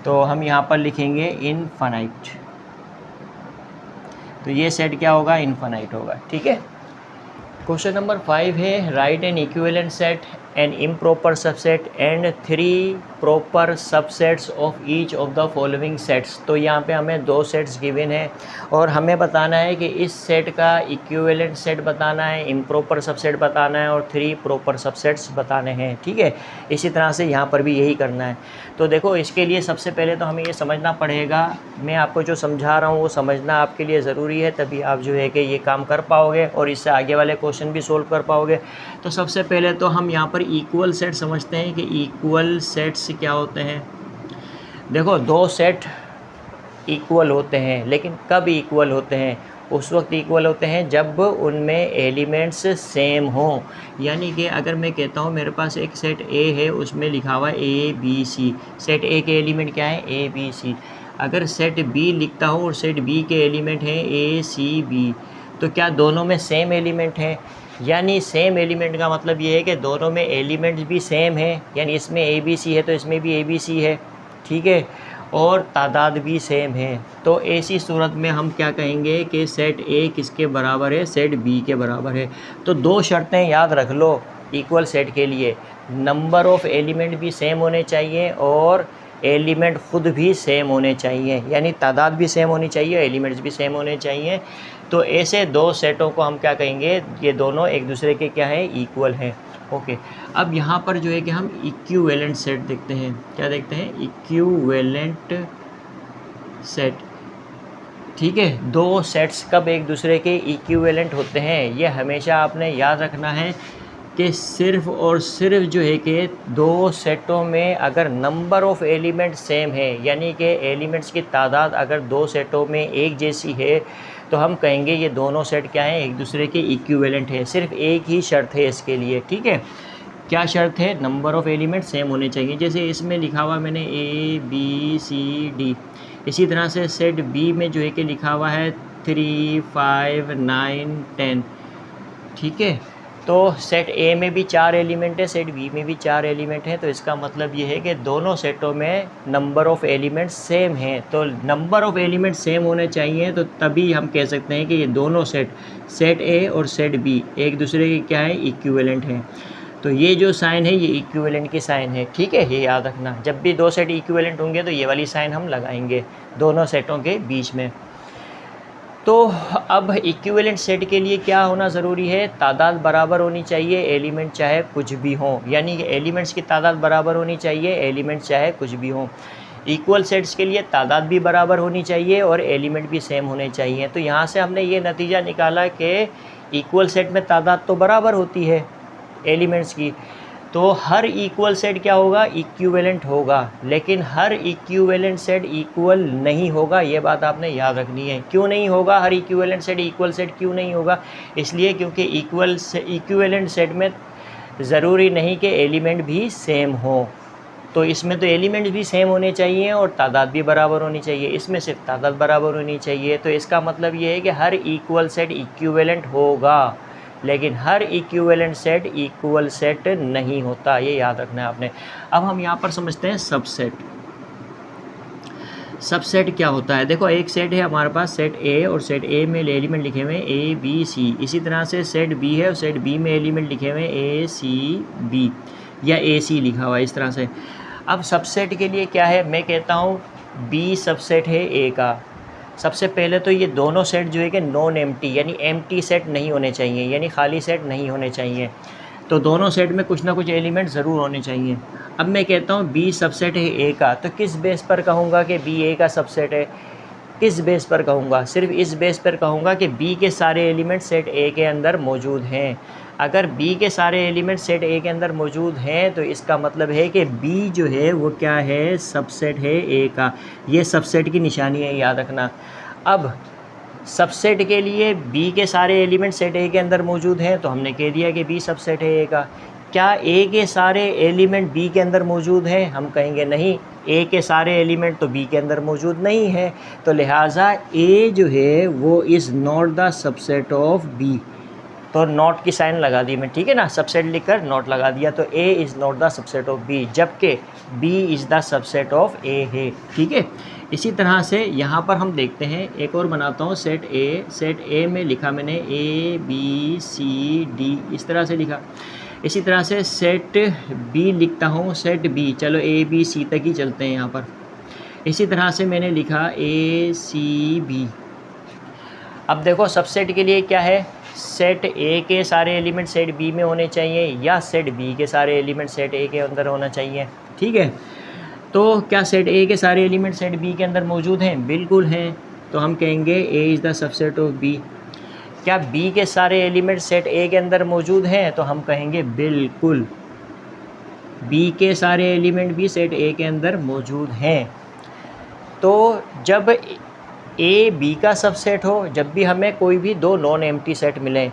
तो हम यहाँ पर लिखेंगे इनफिनाइट। तो ये सेट क्या होगा, इनफिनाइट होगा, ठीक है। क्वेश्चन नंबर 5 है, write an equivalent set an improper subset and 3 proper subsets of each of the following sets. तो यहाँ पे हमें 2 सेट्स गिवन है और हमें बताना है कि इस सेट का इक्विवेलेंट सेट बताना है, इम्प्रॉपर सबसेट बताना है और 3 प्रॉपर सबसेट्स बताने हैं, ठीक है। इसी तरह से यहाँ पर भी यही करना है। तो देखो इसके लिए सबसे पहले तो हमें ये समझना पड़ेगा, मैं आपको जो समझा रहा हूँ वो समझना आपके लिए ज़रूरी है, तभी आप जो है कि ये काम कर पाओगे और इससे आगे वाले क्वेश्चन भी सोल्व कर पाओगे। तो सबसे पहले तो हम यहाँ पर इक्वल सेट समझते हैं कि इक्वल सेट्स क्या होते हैं। देखो 2 सेट इक्वल होते हैं, लेकिन कब इक्वल होते हैं, उस वक्त इक्वल होते हैं जब उनमें एलिमेंट्स सेम हों। यानी कि अगर मैं कहता हूँ मेरे पास एक सेट ए है, उसमें लिखा हुआ है ABC, सेट ए के एलिमेंट क्या है, ABC। अगर सेट बी लिखता हूँ और सेट बी के एलिमेंट हैं ACB, तो क्या दोनों में सेम एलिमेंट हैं। यानी सेम एलिमेंट का मतलब ये है कि दोनों में एलिमेंट्स भी सेम हैं, यानी इसमें ABC है तो इसमें भी ABC है, ठीक है, और तादाद भी सेम है। तो ऐसी सूरत में हम क्या कहेंगे कि सेट ए किसके बराबर है, सेट बी के बराबर है। तो 2 शर्तें याद रख लो इक्वल सेट के लिए, नंबर ऑफ़ एलिमेंट भी सेम होने चाहिए और एलिमेंट ख़ुद भी सेम होने चाहिए, यानी तादाद भी सेम होनी चाहिए, एलिमेंट्स भी सेम होने चाहिए। तो ऐसे 2 सेटों को हम क्या कहेंगे, ये दोनों एक दूसरे के क्या है, इक्वल हैं, ओके। अब यहाँ पर जो है कि हम इक्विवेलेंट सेट देखते हैं, क्या देखते हैं, इक्विवेलेंट सेट, ठीक है। 2 सेट्स कब एक दूसरे के इक्विवेलेंट होते हैं, ये हमेशा आपने याद रखना है कि सिर्फ़ और सिर्फ जो है कि 2 सेटों में अगर नंबर ऑफ़ एलिमेंट सेम है, यानी कि एलिमेंट्स की तादाद अगर 2 सेटों में एक जैसी है, तो हम कहेंगे ये दोनों सेट क्या हैं, एक दूसरे के इक्विवेलेंट है। सिर्फ एक ही शर्त है इसके लिए, ठीक है। क्या शर्त है, नंबर ऑफ़ एलिमेंट सेम होने चाहिए। जैसे इसमें लिखा हुआ मैंने ABCD, इसी तरह से सेट बी में जो है कि लिखा हुआ है 3 5 9 10, ठीक है। तो सेट ए में भी 4 एलिमेंट है, सेट बी में भी 4 एलिमेंट हैं, तो इसका मतलब ये है कि दोनों सेटों में नंबर ऑफ़ एलिमेंट सेम हैं। तो नंबर ऑफ़ एलिमेंट सेम होने चाहिए, तो तभी हम कह सकते हैं कि ये दोनों सेट ए और सेट बी एक दूसरे के क्या है, इक्विवेलेंट हैं। तो ये जो साइन है ये इक्विवेलेंट की साइन है, ठीक है, ये याद रखना। जब भी 2 सेट इक्विवेलेंट होंगे तो ये वाली साइन हम लगाएंगे दोनों सेटों के बीच में। तो अब इक्विवेलेंट सेट के लिए क्या होना ज़रूरी है, तादाद बराबर होनी चाहिए, एलिमेंट चाहे कुछ भी हों, यानी कि एलिमेंट्स की तादाद बराबर होनी चाहिए, एलिमेंट चाहे कुछ भी हों। इक्वल सेट्स के लिए तादाद भी बराबर होनी चाहिए और एलिमेंट भी सेम होने चाहिए। तो यहाँ से हमने ये नतीजा निकाला कि इक्वल सेट में तादाद तो बराबर होती है एलिमेंट्स की, तो हर इक्वल सेट क्या होगा, इक्विवेलेंट होगा। लेकिन हर इक्विवेलेंट सेट इक्वल नहीं होगा, ये बात आपने याद रखनी है। क्यों नहीं होगा हर इक्विवेलेंट सेट इक्वल सेट, क्यों नहीं होगा, इसलिए क्योंकि इक्विवेलेंट सेट में ज़रूरी नहीं कि एलिमेंट भी सेम हो। तो इसमें तो एलिमेंट भी सेम होने चाहिए और तादाद भी बराबर होनी चाहिए, इसमें सिर्फ तादाद बराबर होनी चाहिए। तो इसका मतलब ये है कि हर इक्वल सेट इक्विवेलेंट होगा, लेकिन हर इक्विवेलेंट सेट इक्वल सेट नहीं होता, ये याद रखना है आपने। अब हम यहाँ पर समझते हैं सबसेट। सबसेट क्या होता है? देखो एक सेट है हमारे पास सेट ए, और सेट ए में एलिमेंट लिखे हुए हैं ए बी सी। इसी तरह से सेट बी है और सेट बी में एलिमेंट लिखे हुए हैं ए सी बी, या ए सी लिखा हुआ है इस तरह से। अब सबसेट के लिए क्या है, मैं कहता हूँ बी सबसेट है ए का। सबसे पहले तो ये दोनों सेट जो है कि नॉन एम्प्टी, यानी एम्प्टी सेट नहीं होने चाहिए, यानी खाली सेट नहीं होने चाहिए। तो दोनों सेट में कुछ ना कुछ एलिमेंट ज़रूर होने चाहिए। अब मैं कहता हूँ बी सबसेट है ए का, तो किस बेस पर कहूँगा कि बी ए का सबसेट है? किस बेस पर कहूँगा? सिर्फ इस बेस पर कहूँगा कि बी के सारे एलिमेंट सेट ए के अंदर मौजूद हैं। अगर बी के सारे एलिमेंट सेट ए के अंदर मौजूद हैं तो इसका मतलब है कि बी जो है वो क्या है, सबसेट है ए का। ये सबसेट की निशानी है, याद रखना। अब सबसेट के लिए बी के सारे एलिमेंट सेट ए के अंदर मौजूद हैं, तो हमने कह दिया कि बी सबसेट है ए का। क्या ए के सारे एलिमेंट बी के अंदर मौजूद हैं? हम कहेंगे नहीं, ए के सारे एलिमेंट तो बी के अंदर मौजूद नहीं है, तो लिहाजा ए जो है वो is not the subset of B. तो नॉट की साइन लगा दी मैं, ठीक है ना, सबसेट लिखकर नॉट लगा दिया। तो A is not the subset of B, जबकि B is the subset of A है, ठीक है। इसी तरह से यहाँ पर हम देखते हैं, एक और बनाता हूँ सेट ए। सेट ए में लिखा मैंने ए बी सी डी, इस तरह से लिखा। इसी तरह से सेट बी लिखता हूँ, सेट बी, चलो ए बी सी तक ही चलते हैं यहाँ पर। इसी तरह से मैंने लिखा ए सी बी। अब देखो सबसेट के लिए क्या है, सेट ए के सारे एलिमेंट सेट बी में होने चाहिए, या सेट बी के सारे एलिमेंट सेट ए के अंदर होना चाहिए, ठीक है। तो क्या सेट ए के सारे एलिमेंट सेट बी के अंदर मौजूद हैं? बिल्कुल हैं। तो हम कहेंगे A is the subset of B. क्या बी के सारे एलिमेंट सेट ए के अंदर मौजूद हैं? तो हम कहेंगे बिल्कुल, बी के सारे एलिमेंट भी सेट ए के अंदर मौजूद हैं। तो जब ए बी का सबसेट हो, जब भी हमें कोई भी दो नॉन एम्प्टी सेट मिलें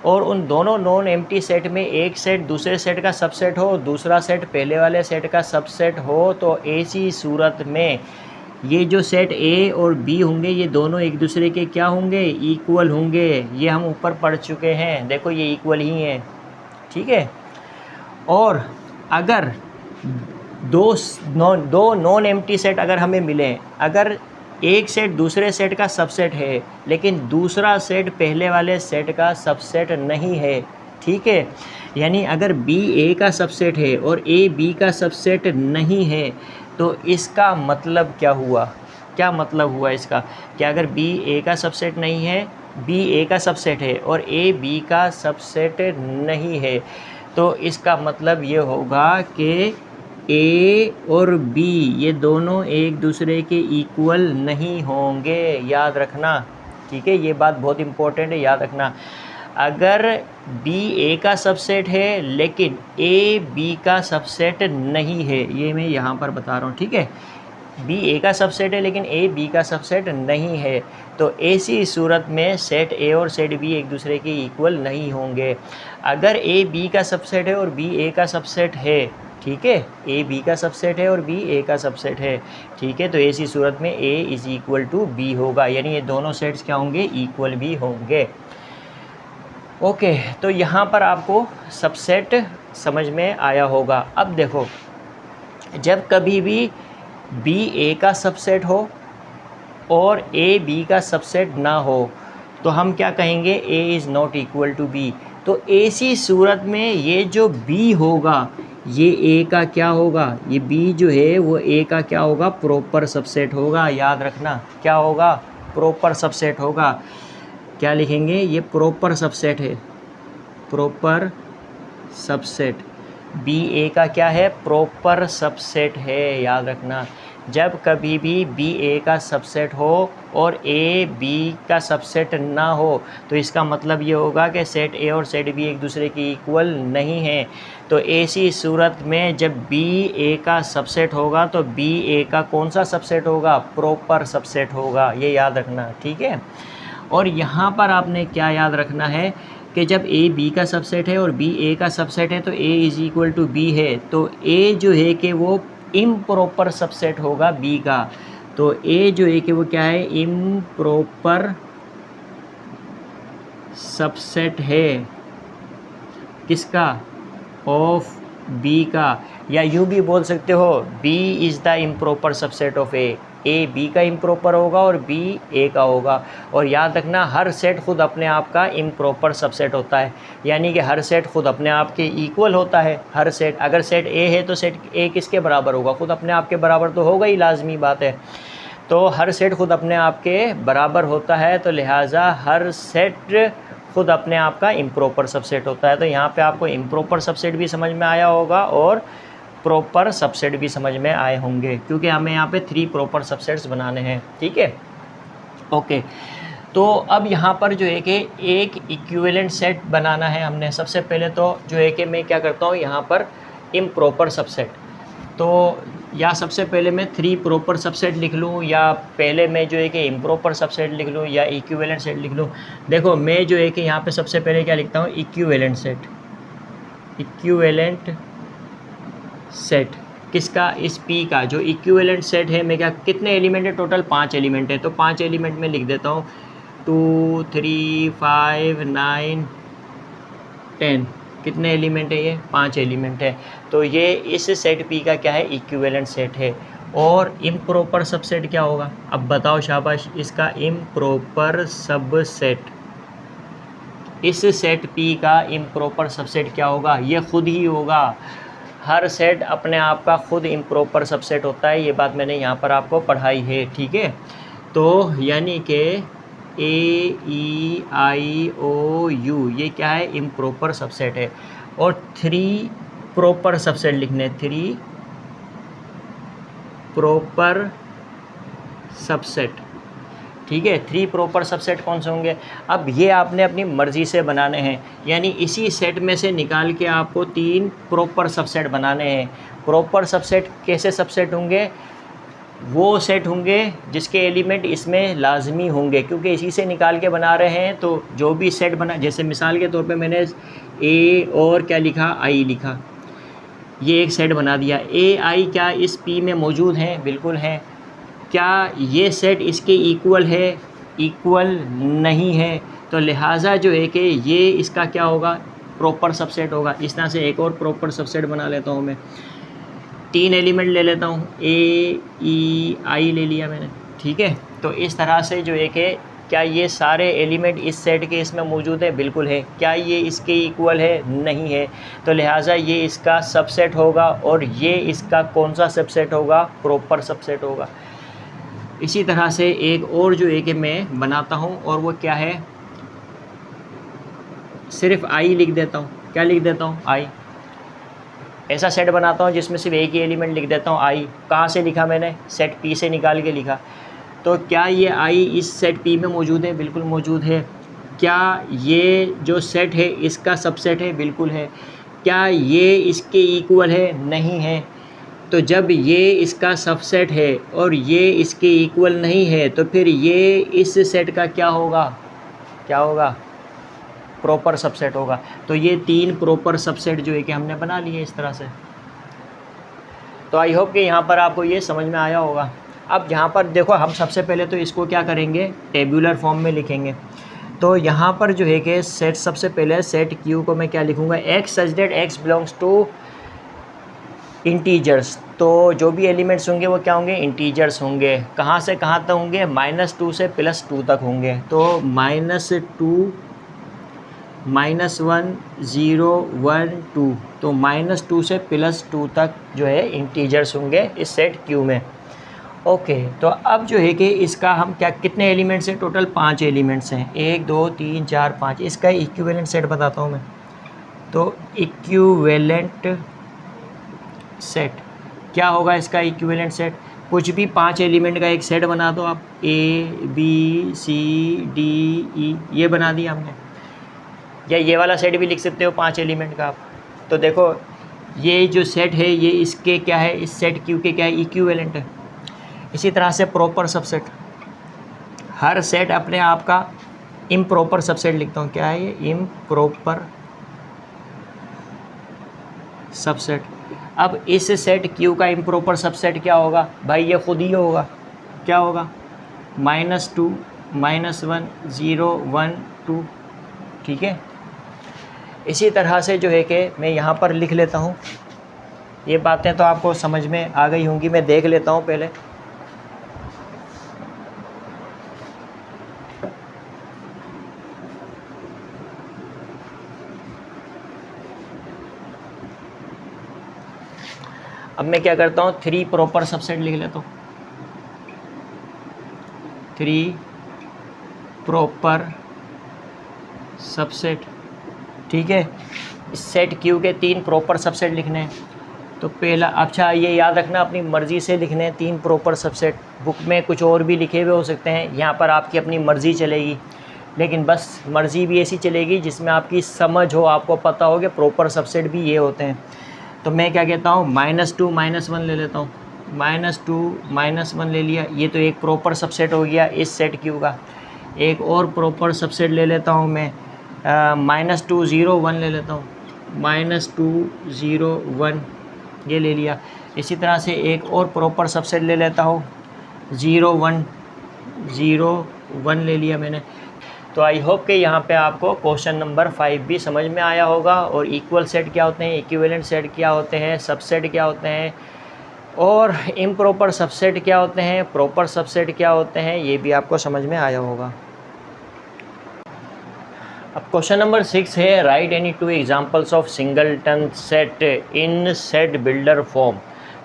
और उन दोनों नॉन एम्प्टी सेट में एक सेट दूसरे सेट का सबसेट हो, दूसरा सेट पहले वाले सेट का सबसेट हो, तो ऐसी सूरत में ये जो सेट ए और बी होंगे ये दोनों एक दूसरे के क्या होंगे, इक्वल होंगे। ये हम ऊपर पढ़ चुके हैं, देखो ये इक्वल ही हैं, ठीक है। और अगर दो नॉन एम्प्टी सेट अगर हमें मिलें, अगर एक सेट दूसरे सेट का सबसेट है लेकिन दूसरा सेट पहले वाले सेट का सबसेट नहीं है, ठीक है, यानी अगर बी ए का सबसेट है और ए बी का सबसेट नहीं है, तो इसका मतलब क्या हुआ? क्या मतलब हुआ इसका? कि अगर बी ए का सबसेट नहीं है, बी ए का सबसेट है और ए बी का सबसेट नहीं है, तो इसका मतलब ये होगा कि ए और बी ये दोनों एक दूसरे के इक्वल नहीं होंगे, याद रखना, ठीक है। ये बात बहुत इम्पोर्टेंट है, याद रखना। अगर बी ए का सबसेट है लेकिन ए बी का सबसेट नहीं है, ये मैं यहाँ पर बता रहा हूँ, ठीक है। बी ए का सबसेट है लेकिन ए बी का सबसेट नहीं है, तो ऐसी सूरत में सेट ए और सेट बी एक दूसरे के इक्वल नहीं होंगे। अगर ए बी का सबसेट है और बी ए का सबसेट है, ठीक है, ए बी का सबसेट है और बी ए का सबसेट है, ठीक है, तो ऐसी सूरत में A is equal to B होगा, यानी ये दोनों सेट्स क्या होंगे, इक्वल भी होंगे। ओके, तो यहाँ पर आपको सबसेट समझ में आया होगा। अब देखो, जब कभी भी बी ए का सबसेट हो और ए बी का सबसेट ना हो, तो हम क्या कहेंगे, A is not equal to B. तो ऐसी सूरत में ये जो बी होगा ये ए का क्या होगा, ये बी जो है वो ए का क्या होगा, प्रॉपर सबसेट होगा, याद रखना, क्या होगा, प्रॉपर सबसेट होगा। क्या लिखेंगे, ये प्रॉपर सबसेट है, प्रॉपर सबसेट, बी ए का क्या है, प्रॉपर सबसेट है, याद रखना। जब कभी भी बी ए का सबसेट हो और ए बी का सबसेट ना हो, तो इसका मतलब ये होगा कि सेट ए और सेट बी एक दूसरे के इक्वल नहीं हैं। तो ऐसी सूरत में जब बी ए का सबसेट होगा तो बी ए का कौन सा सबसेट होगा, प्रॉपर सबसेट होगा, ये याद रखना, ठीक है। और यहाँ पर आपने क्या याद रखना है कि जब ए बी का सबसेट है और बी ए का सबसेट है तो A is equal to B है, तो ए जो है कि वो इम्प्रॉपर सबसेट होगा बी का। तो ए जो है कि वो क्या है, इम्प्रॉपर सबसेट है, किसका, ऑफ बी का। या यूँ भी बोल सकते हो, B is the improper subset of A, A B का इम्प्रॉपर होगा और बी ए का होगा। और याद रखना हर सेट खुद अपने आप का इम्प्रॉपर सबसेट होता है, यानी कि हर सेट खुद अपने आप के इक्वल होता है। हर सेट, अगर सेट ए है तो सेट ए किसके बराबर होगा? खुद अपने आप के बराबर तो होगा ही, लाजमी बात है। तो हर सेट खुद अपने आप के बराबर होता है, तो लिहाजा हर सेट खुद अपने आप का इम्प्रॉपर सबसेट होता है। तो यहाँ पे आपको इम्प्रॉपर सबसेट भी समझ में आया होगा और प्रॉपर सबसेट भी समझ में आए होंगे, क्योंकि हमें यहाँ पे 3 प्रॉपर सबसेट्स बनाने हैं। ठीक है, ओके। तो अब यहाँ पर जो है कि एक इक्विवेलेंट सेट बनाना है हमने। सबसे पहले तो जो है कि मैं क्या करता हूँ यहाँ पर इम्प्रॉपर सबसेट, तो या सबसे पहले मैं 3 प्रॉपर सबसेट लिख लूँ, या पहले मैं जो है कि इम्प्रॉपर सबसेट लिख लूँ, या इक्विवेलेंट सेट लिख लूँ। देखो मैं जो है कि यहाँ पे सबसे पहले क्या लिखता हूँ, इक्विवेलेंट सेट। इक्विवेलेंट सेट किसका? इस P का। जो इक्विवेलेंट सेट है, मैं क्या, कितने एलिमेंट है टोटल? 5 एलिमेंट है। तो 5 एलिमेंट में लिख देता हूँ 2 3 5 9 10। कितने एलिमेंट है? ये 5 एलिमेंट है। तो ये इस सेट P का क्या है? इक्विवेलेंट सेट है। और इम्प्रॉपर सबसेट क्या होगा? अब बताओ शाबाश, इसका इम्प्रॉपर सबसेट, इस सेट P का इम्प्रॉपर सबसेट क्या होगा? ये खुद ही होगा। हर सेट अपने आप का खुद इम्प्रॉपर सबसेट होता है, ये बात मैंने यहाँ पर आपको पढ़ाई है। ठीक है, तो यानी कि AEIOU ये क्या है? इम्प्रॉपर सबसेट है। और 3 प्रॉपर सबसेट लिखने, 3 प्रॉपर सबसेट। ठीक है, 3 प्रॉपर सबसेट कौन से होंगे? अब ये आपने अपनी मर्ज़ी से बनाने हैं, यानी इसी सेट में से निकाल के आपको 3 प्रॉपर सबसेट बनाने हैं। प्रॉपर सबसेट कैसे सबसेट होंगे? वो सेट होंगे जिसके एलिमेंट इसमें लाजमी होंगे, क्योंकि इसी से निकाल के बना रहे हैं। तो जो भी सेट बना, जैसे मिसाल के तौर पे मैंने A और क्या लिखा, I लिखा, ये एक सेट बना दिया। AI क्या इस P में मौजूद हैं? बिल्कुल हैं। क्या ये सेट इसके इक्वल है? इक्वल नहीं है। तो लिहाजा जो है कि ये इसका क्या होगा? प्रॉपर सबसेट होगा। इस तरह से एक और प्रॉपर सबसेट बना लेता हूँ मैं। 3 एलिमेंट ले लेता हूँ, AEI ले लिया मैंने। ठीक है, तो इस तरह से जो है कि क्या ये सारे एलिमेंट इस सेट के इसमें मौजूद है? बिल्कुल है। क्या ये इसके इक्वल है? नहीं है। तो लिहाजा ये इसका सबसेट होगा, और ये इसका कौन सा सबसेट होगा? प्रॉपर सबसेट होगा। इसी तरह से एक और जो है कि मैं बनाता हूँ, और वो क्या है, सिर्फ I लिख देता हूँ। क्या लिख देता हूँ? I। ऐसा सेट बनाता हूँ जिसमें सिर्फ एक ही एलिमेंट लिख देता हूँ I। कहाँ से लिखा मैंने? सेट P से निकाल के लिखा। तो क्या ये I इस सेट P में मौजूद है? बिल्कुल मौजूद है। क्या ये जो सेट है इसका सबसेट है? बिल्कुल है। क्या ये इसके इक्वल है? नहीं है। तो जब ये इसका सबसेट है और ये इसके इक्वल नहीं है, तो फिर ये इस सेट का क्या होगा? क्या होगा? प्रॉपर सबसेट होगा। तो ये 3 प्रॉपर सबसेट जो है कि हमने बना लिए इस तरह से। तो आई होप कि यहाँ पर आपको ये समझ में आया होगा। अब यहाँ पर देखो, हम सबसे पहले तो इसको क्या करेंगे? टेबुलर फॉर्म में लिखेंगे। तो यहाँ पर जो है कि सेट, सबसे पहले सेट Q को मैं क्या लिखूँगा? X such that X belongs to integers. तो जो भी एलिमेंट्स होंगे वो क्या होंगे? इंटीजर्स होंगे। कहाँ से कहाँ तक होंगे? -2 से +2 तक होंगे। तो -2 -1 0 1 2, तो -2 से +2 तक जो है इंटीजर्स होंगे इस सेट Q में। ओके, तो अब जो है कि इसका हम क्या, कितने एलिमेंट्स हैं? टोटल 5 एलिमेंट्स हैं। 1 2 3 4 5। इसका इक्विवेलेंट सेट बताता हूँ मैं। तो इक्विवेलेंट सेट क्या होगा? इसका इक्विवेलेंट सेट कुछ भी 5 एलिमेंट का एक सेट बना दो आप। A B C D E, ये बना दिया हमने। या ये वाला सेट भी लिख सकते हो 5 एलिमेंट का आप। तो देखो ये जो सेट है ये इसके क्या है? इस सेट Q के क्या है? इक्विवेलेंट है। इसी तरह से प्रॉपर सबसेट, हर सेट अपने आप का इम्प्रॉपर सबसेट लिखता हूँ। क्या है ये? Improper subset. अब इस सेट Q का इम्प्रॉपर सबसेट क्या होगा? भाई ये खुद ही होगा। क्या होगा? -2 -1 0 1 2। ठीक है, इसी तरह से जो है कि मैं यहाँ पर लिख लेता हूँ। ये बातें तो आपको समझ में आ गई होंगी, मैं देख लेता हूँ पहले। अब मैं क्या करता हूँ, 3 प्रॉपर सबसेट लिख लेता हूँ, 3 प्रॉपर सबसेट, ठीक है। इस सेट क्यू के 3 प्रॉपर सबसेट लिखने हैं। तो पहला, अच्छा ये याद रखना अपनी मर्ज़ी से लिखने हैं 3 प्रॉपर सबसेट। बुक में कुछ और भी लिखे हुए हो सकते हैं, यहाँ पर आपकी अपनी मर्ज़ी चलेगी, लेकिन बस मर्ज़ी भी ऐसी चलेगी जिसमें आपकी समझ हो, आपको पता हो कि प्रॉपर सबसेट भी ये होते हैं। तो मैं क्या कहता हूँ, -2 -1 ले लेता हूँ, -2 -1 ले लिया, ये तो एक प्रॉपर सबसेट हो गया इस सेट क्यू का। एक और प्रॉपर सबसेट ले लेता हूँ मैं, -2 0 1 ले लेता हूँ, -2 0 1 ये ले लिया। इसी तरह से एक और प्रॉपर सबसेट ले लेता हूँ, 0 1 0 1 ले लिया मैंने। तो आई होप कि यहाँ पे आपको क्वेश्चन नंबर 5 भी समझ में आया होगा, और इक्वल सेट क्या होते हैं, इक्विवेलेंट सेट क्या होते हैं, सबसेट क्या होते हैं, और इम्प्रॉपर सबसेट क्या होते हैं, प्रॉपर सबसेट क्या होते हैं, ये भी आपको समझ में आया होगा। अब क्वेश्चन नंबर 6 है, right any 2 examples of singleton set in set builder form.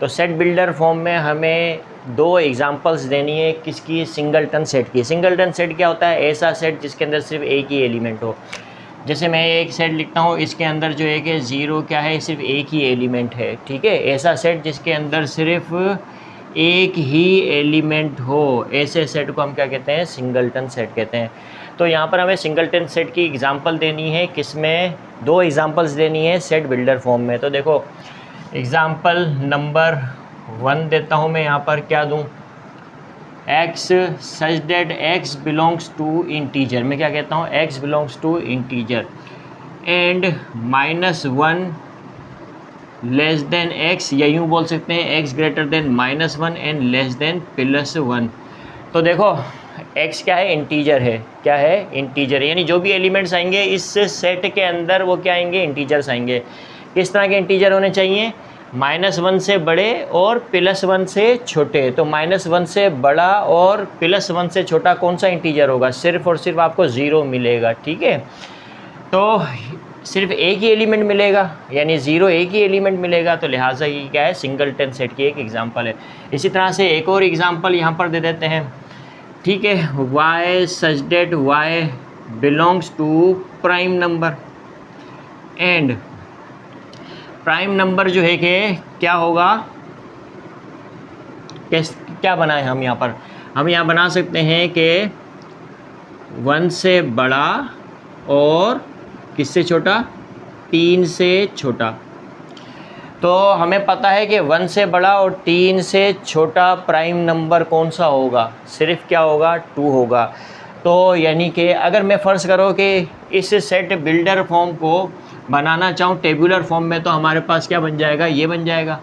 तो सेट बिल्डर फॉर्म में हमें 2 एग्जांपल्स देनी है, किसकी, सिंगलटन सेट की। सिंगलटन सेट क्या होता है, ऐसा सेट जिसके अंदर सिर्फ एक ही एलिमेंट हो। जैसे मैं एक सेट लिखता हूँ, इसके अंदर जो है कि 0 क्या है, सिर्फ एक ही एलिमेंट है, ठीक है। ऐसा सेट जिसके अंदर सिर्फ एक ही एलिमेंट हो, ऐसे सेट को हम क्या कहते हैं, सिंगलटन सेट कहते हैं। तो यहाँ पर हमें सिंगलटन सेट की एग्जांपल देनी है, किसमें, 2 एग्जांपल्स देनी है सेट बिल्डर फॉर्म में। तो देखो एग्जांपल नंबर 1 देता हूँ मैं, यहाँ पर क्या दूँ, x such that x belongs to integer. मैं क्या कहता हूँ, x belongs to integer and -1 less than x, या यूँ बोल सकते हैं x greater than -1 and less than +1। तो देखो x क्या है, इंटीजर है, क्या है, इंटीजर, यानी जो भी एलिमेंट्स आएंगे इस सेट के अंदर वो क्या आएंगे, इंटीजर्स आएंगे। किस तरह के इंटीजर होने चाहिए, -1 से बड़े और +1 से छोटे। तो -1 से बड़ा और +1 से छोटा कौन सा इंटीजर होगा, सिर्फ और सिर्फ आपको 0 मिलेगा, ठीक है। तो सिर्फ एक ही एलिमेंट मिलेगा, यानी 0 एक ही एलिमेंट मिलेगा, तो लिहाजा ये क्या है, सिंगलटन सेट की एक एग्जांपल है। इसी तरह से एक और एग्जांपल यहाँ पर दे देते हैं, ठीक है, y such that y belongs to prime number and prime number जो है कि क्या होगा, क्या बनाए हम यहाँ पर, हम यहाँ बना सकते हैं कि 1 से बड़ा और किससे छोटा, 3 से छोटा। तो हमें पता है कि 1 से बड़ा और 3 से छोटा प्राइम नंबर कौन सा होगा, सिर्फ क्या होगा, 2 होगा। तो यानी कि अगर मैं फ़र्ज़ करो कि इस सेट बिल्डर फॉर्म को बनाना चाहूँ टेबुलर फॉर्म में, तो हमारे पास क्या बन जाएगा, ये बन जाएगा।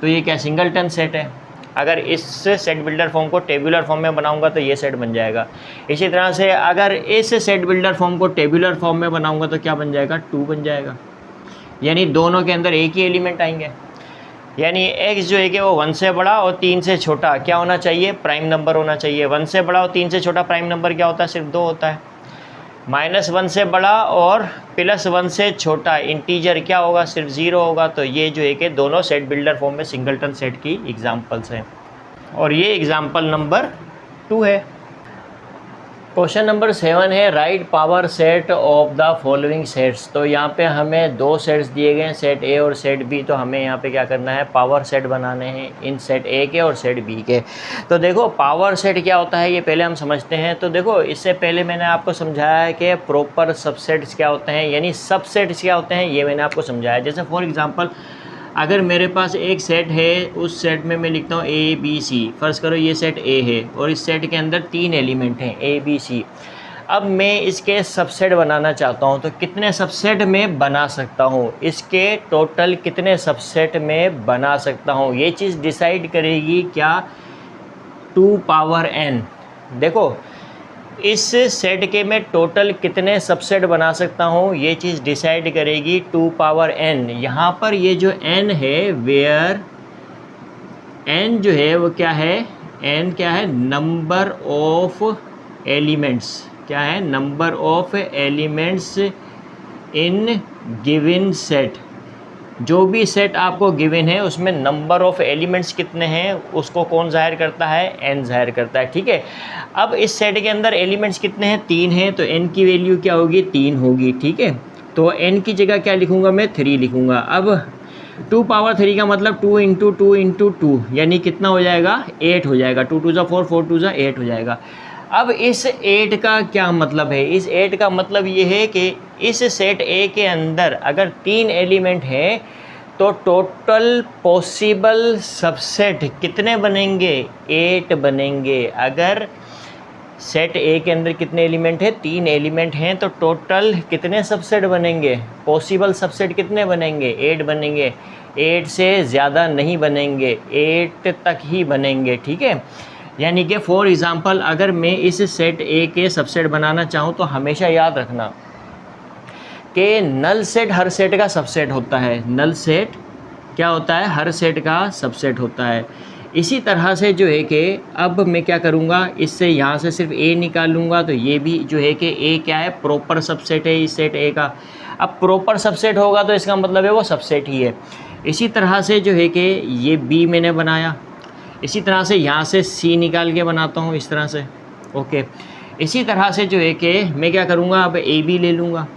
तो ये क्या, सिंगलटन सेट है। अगर इस सेट बिल्डर फॉर्म को टेबुलर फॉर्म में बनाऊंगा तो ये सेट बन जाएगा। इसी तरह से अगर इस सेट बिल्डर फॉर्म को टेबुलर फॉर्म में बनाऊंगा तो क्या बन जाएगा, 2 बन जाएगा। यानी दोनों के अंदर एक ही एलिमेंट आएंगे, यानी x जो है कि वो 1 से बड़ा और 3 से छोटा क्या होना चाहिए, प्राइम नंबर होना चाहिए। 1 से बड़ा और 3 से छोटा प्राइम नंबर क्या होता है, सिर्फ 2 होता है। -1 से बड़ा और +1 से छोटा इंटीजर क्या होगा, सिर्फ 0 होगा। तो ये जो है कि दोनों सेट बिल्डर फॉर्म में सिंगलटन सेट की एग्जांपल्स हैं, और ये एग्जांपल नंबर 2 है। क्वेश्चन नंबर 7 है, right power set of the following sets. तो यहाँ पे हमें 2 सेट्स दिए गए हैं, सेट ए और सेट बी। तो हमें यहाँ पे क्या करना है, पावर सेट बनाने हैं इन सेट ए के और सेट बी के। तो देखो पावर सेट क्या होता है ये पहले हम समझते हैं। तो देखो इससे पहले मैंने आपको समझाया है कि प्रॉपर सबसेट्स क्या होते हैं, यानी सबसेट्स क्या होते हैं, ये मैंने आपको समझाया। जैसे फॉर एग्ज़ाम्पल अगर मेरे पास एक सेट है, उस सेट में मैं लिखता हूँ ए बी सी। फ़र्ज़ करो ये सेट ए है और इस सेट के अंदर 3 एलिमेंट हैं ए बी सी। अब मैं इसके सबसेट बनाना चाहता हूँ, तो कितने सबसेट में बना सकता हूँ, इसके टोटल कितने सबसेट में बना सकता हूँ, ये चीज़ डिसाइड करेगी क्या, 2 पावर n। देखो इस सेट के मैं टोटल कितने सबसेट बना सकता हूँ, ये चीज़ डिसाइड करेगी 2 पावर n। यहाँ पर ये जो n है, वेयर n जो है वो क्या है, n क्या है, नंबर ऑफ एलिमेंट्स। क्या है, number of elements in given set. जो भी सेट आपको गिवन है उसमें नंबर ऑफ़ एलिमेंट्स कितने हैं उसको कौन ज़ाहिर करता है, n ज़ाहिर करता है, ठीक है। अब इस सेट के अंदर एलिमेंट्स कितने हैं, 3 हैं, तो n की वैल्यू क्या होगी, 3 होगी, ठीक है। तो n की जगह क्या लिखूँगा मैं, 3 लिखूँगा। अब 2 पावर 3 का मतलब 2 इंटू 2 इंटू 2 यानी कितना हो जाएगा, 8 हो जाएगा। 2 2 4, 4 2 8 हो जाएगा। अब इस 8 का क्या मतलब है, इस 8 का मतलब ये है कि इस सेट ए के अंदर अगर 3 एलिमेंट हैं तो टोटल पॉसिबल सबसेट कितने बनेंगे, 8 बनेंगे। अगर सेट ए के अंदर कितने एलिमेंट हैं, 3 एलिमेंट हैं, तो टोटल कितने सबसेट बनेंगे, पॉसिबल सबसेट कितने बनेंगे, 8 बनेंगे। 8 से ज़्यादा नहीं बनेंगे, 8 तक ही बनेंगे, ठीक है। यानी कि फॉर एग्ज़ाम्पल अगर मैं इस सेट ए के सबसेट बनाना चाहूँ तो हमेशा याद रखना कि नल सेट हर सेट का सबसेट होता है। नल सेट क्या होता है, हर सेट का सबसेट होता है। इसी तरह से जो है कि अब मैं क्या करूँगा, इससे यहाँ से सिर्फ ए निकालूँगा तो ये भी जो है कि ए क्या है, प्रॉपर सबसेट है इस सेट ए का। अब प्रॉपर सबसेट होगा तो इसका मतलब है वो सबसेट ही है। इसी तरह से जो है कि ये बी मैंने बनाया, इसी तरह से यहाँ से सी निकाल के बनाता हूँ इस तरह से, ओके। इसी तरह से जो है कि मैं क्या करूँगा, अब ए बी ले लूँगा,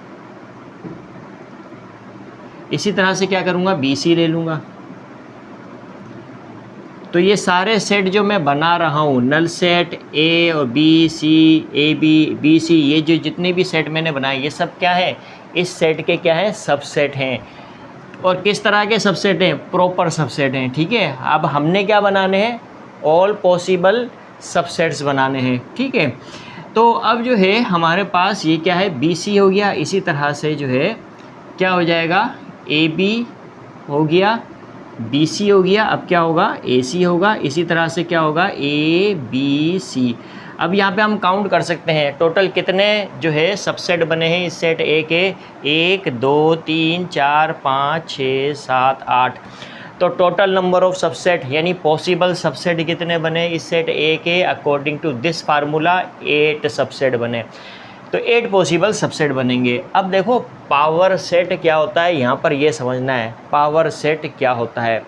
इसी तरह से क्या करूँगा, बी सी ले लूँगा। तो ये सारे सेट जो मैं बना रहा हूँ, नल सेट ए और B C, A B B C, ये जो जितने भी सेट मैंने बनाए ये सब क्या है, इस सेट के क्या है, सबसेट हैं। और किस तरह के सबसेट हैं, प्रॉपर सबसेट हैं, ठीक है। अब हमने क्या बनाने हैं, ऑल पॉसिबल सबसेट्स बनाने हैं, ठीक है। तो अब जो है हमारे पास ये क्या है, बी सी हो गया। इसी तरह से जो है क्या हो जाएगा, ए बी हो गया, बी सी हो गया, अब क्या होगा, ए सी होगा। इसी तरह से क्या होगा, ए बी सी। अब यहाँ पे हम काउंट कर सकते हैं टोटल कितने जो है सबसेट बने हैं इस सेट ए के, 1 2 3 4 5 6 7 8। तो टोटल नंबर ऑफ सबसेट यानी पॉसिबल सबसेट कितने बने इस सेट ए के, according to this formula 8 subset बने। तो 8 पॉसिबल सबसेट बनेंगे। अब देखो पावर सेट क्या होता है, यहाँ पर ये समझना है पावर सेट क्या होता है।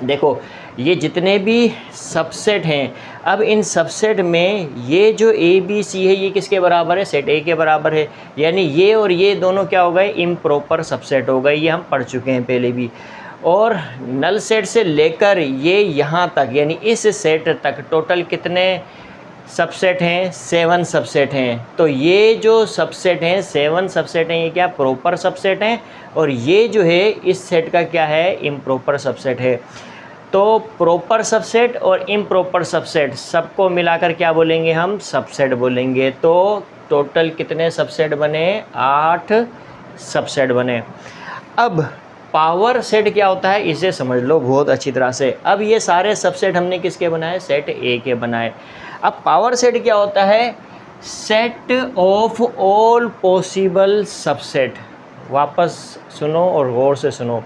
देखो ये जितने भी सबसेट हैं, अब इन सबसेट में ये जो ए बी सी है ये किसके बराबर है, सेट ए के बराबर है। यानी ये और ये दोनों क्या हो गए, इम्प्रॉपर सबसेट हो गए, ये हम पढ़ चुके हैं पहले भी। और नल सेट से लेकर ये यहाँ तक यानी इस सेट तक टोटल कितने सबसेट हैं, 7 सबसेट हैं। तो ये जो सबसेट हैं 7 सबसेट हैं, ये क्या प्रॉपर सबसेट हैं, और ये जो है इस सेट का क्या है, इम्प्रॉपर सबसेट है। तो प्रॉपर सबसेट और इम्प्रॉपर सबसेट सबको मिलाकर क्या बोलेंगे हम, सबसेट बोलेंगे। तो टोटल कितने सबसेट बने, 8 सबसेट बने। अब पावर सेट क्या होता है इसे समझ लो बहुत अच्छी तरह से। अब ये सारे सबसेट हमने किसके बनाए, सेट ए के बनाए। अब पावर सेट क्या होता है, set of all possible subset. वापस सुनो और गौर से सुनो,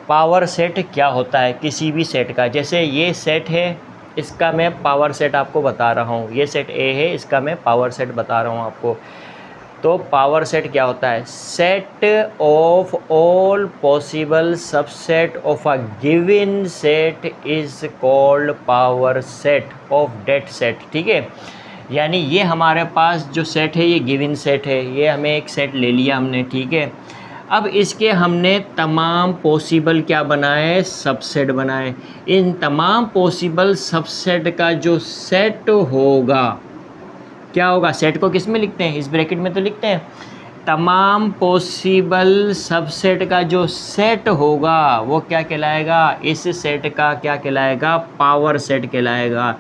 पावर सेट क्या होता है किसी भी सेट का। जैसे ये सेट है, इसका मैं पावर सेट आपको बता रहा हूँ, ये सेट ए है, इसका मैं पावर सेट बता रहा हूँ आपको। तो पावर सेट क्या होता है, set of all possible subset of a given set is called power set of that set, ठीक है। यानी ये हमारे पास जो सेट है ये गिवन सेट है, ये हमें एक सेट ले लिया हमने, ठीक है। अब इसके हमने तमाम पॉसिबल क्या बनाए, सबसेट बनाए। इन तमाम पॉसिबल सबसेट का जो सेट होगा क्या होगा, सेट को किस में लिखते हैं, इस ब्रैकेट में तो लिखते हैं। तमाम पॉसिबल सबसेट का जो सेट होगा वो क्या कहलाएगा, इस सेट का क्या कहलाएगा, पावर सेट कहलाएगा।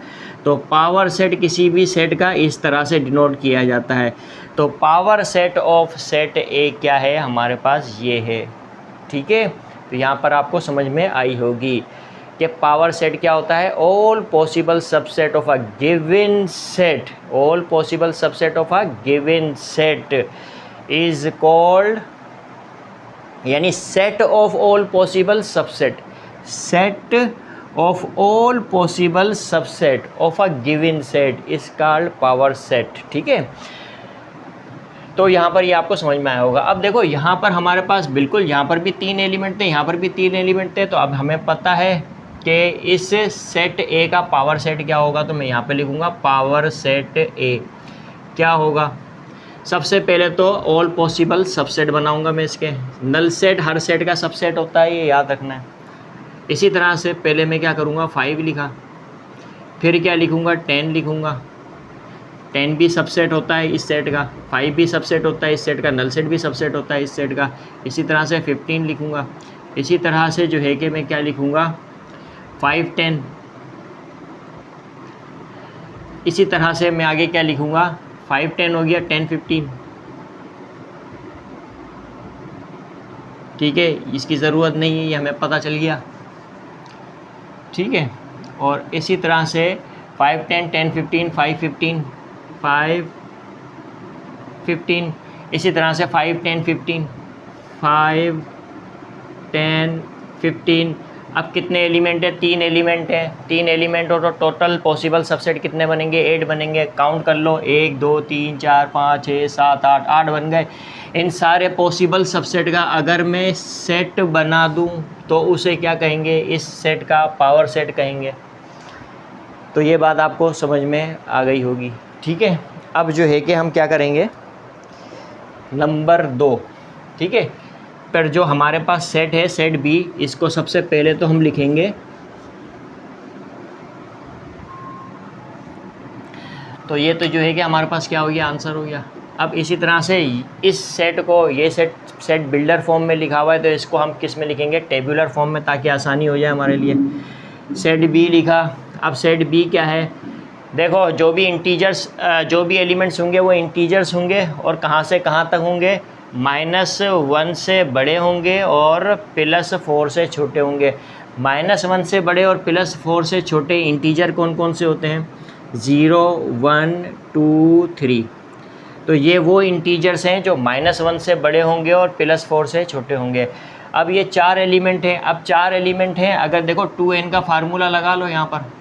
तो पावर सेट किसी भी सेट का इस तरह से डिनोट किया जाता है। तो पावर सेट ऑफ सेट ए क्या है हमारे पास, ये है, ठीक है। तो यहाँ पर आपको समझ में आई होगी कि पावर सेट क्या होता है, all possible subset of a given set, all possible subset of a given set is called, यानी set of all possible subset, set of all possible subset of a given set is called power set, ठीक है। तो यहाँ पर ये आपको समझ में आया होगा। अब देखो यहाँ पर हमारे पास बिल्कुल यहाँ पर भी 3 एलिमेंट थे, यहाँ पर भी 3 एलिमेंट थे। तो अब हमें पता है कि इस सेट ए का पावर सेट क्या होगा। तो मैं यहाँ पे लिखूँगा पावर सेट ए क्या होगा। सबसे पहले तो ऑल पॉसिबल सबसेट बनाऊँगा मैं इसके। नल सेट हर सेट का सबसेट होता है, ये याद रखना है। इसी तरह से पहले मैं क्या करूँगा 5 लिखा, फिर क्या लिखूँगा 10 लिखूँगा। 10 भी सबसेट होता है इस सेट का, 5 भी सबसेट होता है इस सेट का, नल सेट भी सबसेट होता है इस सेट का। इसी तरह से 15 लिखूँगा। इसी तरह से जो है कि मैं क्या लिखूँगा 5 10। इसी तरह से मैं आगे क्या लिखूँगा 5 10 हो गया 10 15। ठीक है, इसकी ज़रूरत नहीं है, ये हमें पता चल गया। ठीक है, और इसी तरह से 5 10 10 15 5 15 5 15। इसी तरह से 5 10 15 5 10 15। अब कितने एलिमेंट है 3 एलिमेंट है। 3 एलिमेंट और टोटल पॉसिबल सबसेट कितने बनेंगे 8 बनेंगे। काउंट कर लो 1 2 3 4 5 6 7 8 8 बन गए। इन सारे पॉसिबल सबसेट का अगर मैं सेट बना दूं तो उसे क्या कहेंगे, इस सेट का पावर सेट कहेंगे। तो ये बात आपको समझ में आ गई होगी। ठीक है, अब जो है कि हम क्या करेंगे नंबर 2। ठीक है, पर जो हमारे पास सेट है सेट बी, इसको सबसे पहले तो हम लिखेंगे तो ये तो जो है कि हमारे पास क्या हो गया आंसर हो गया। अब इसी तरह से इस सेट को, ये सेट बिल्डर फॉर्म में लिखा हुआ है तो इसको हम किस में लिखेंगे टेबुलर फॉर्म में, ताकि आसानी हो जाए हमारे लिए। सेट बी लिखा। अब सेट बी क्या है, देखो जो भी इंटीजर्स जो भी एलिमेंट्स होंगे वो इंटीजर्स होंगे और कहाँ से कहाँ तक होंगे -1 से बड़े होंगे और +4 से छोटे होंगे। -1 से बड़े और +4 से छोटे इंटीजर कौन कौन से होते हैं 0 1 2 3। तो ये वो इंटीजर्स हैं जो -1 से बड़े होंगे और +4 से छोटे होंगे। अब ये 4 एलिमेंट हैं। अब 4 एलिमेंट हैं, अगर देखो 2n का फार्मूला लगा लो यहाँ पर,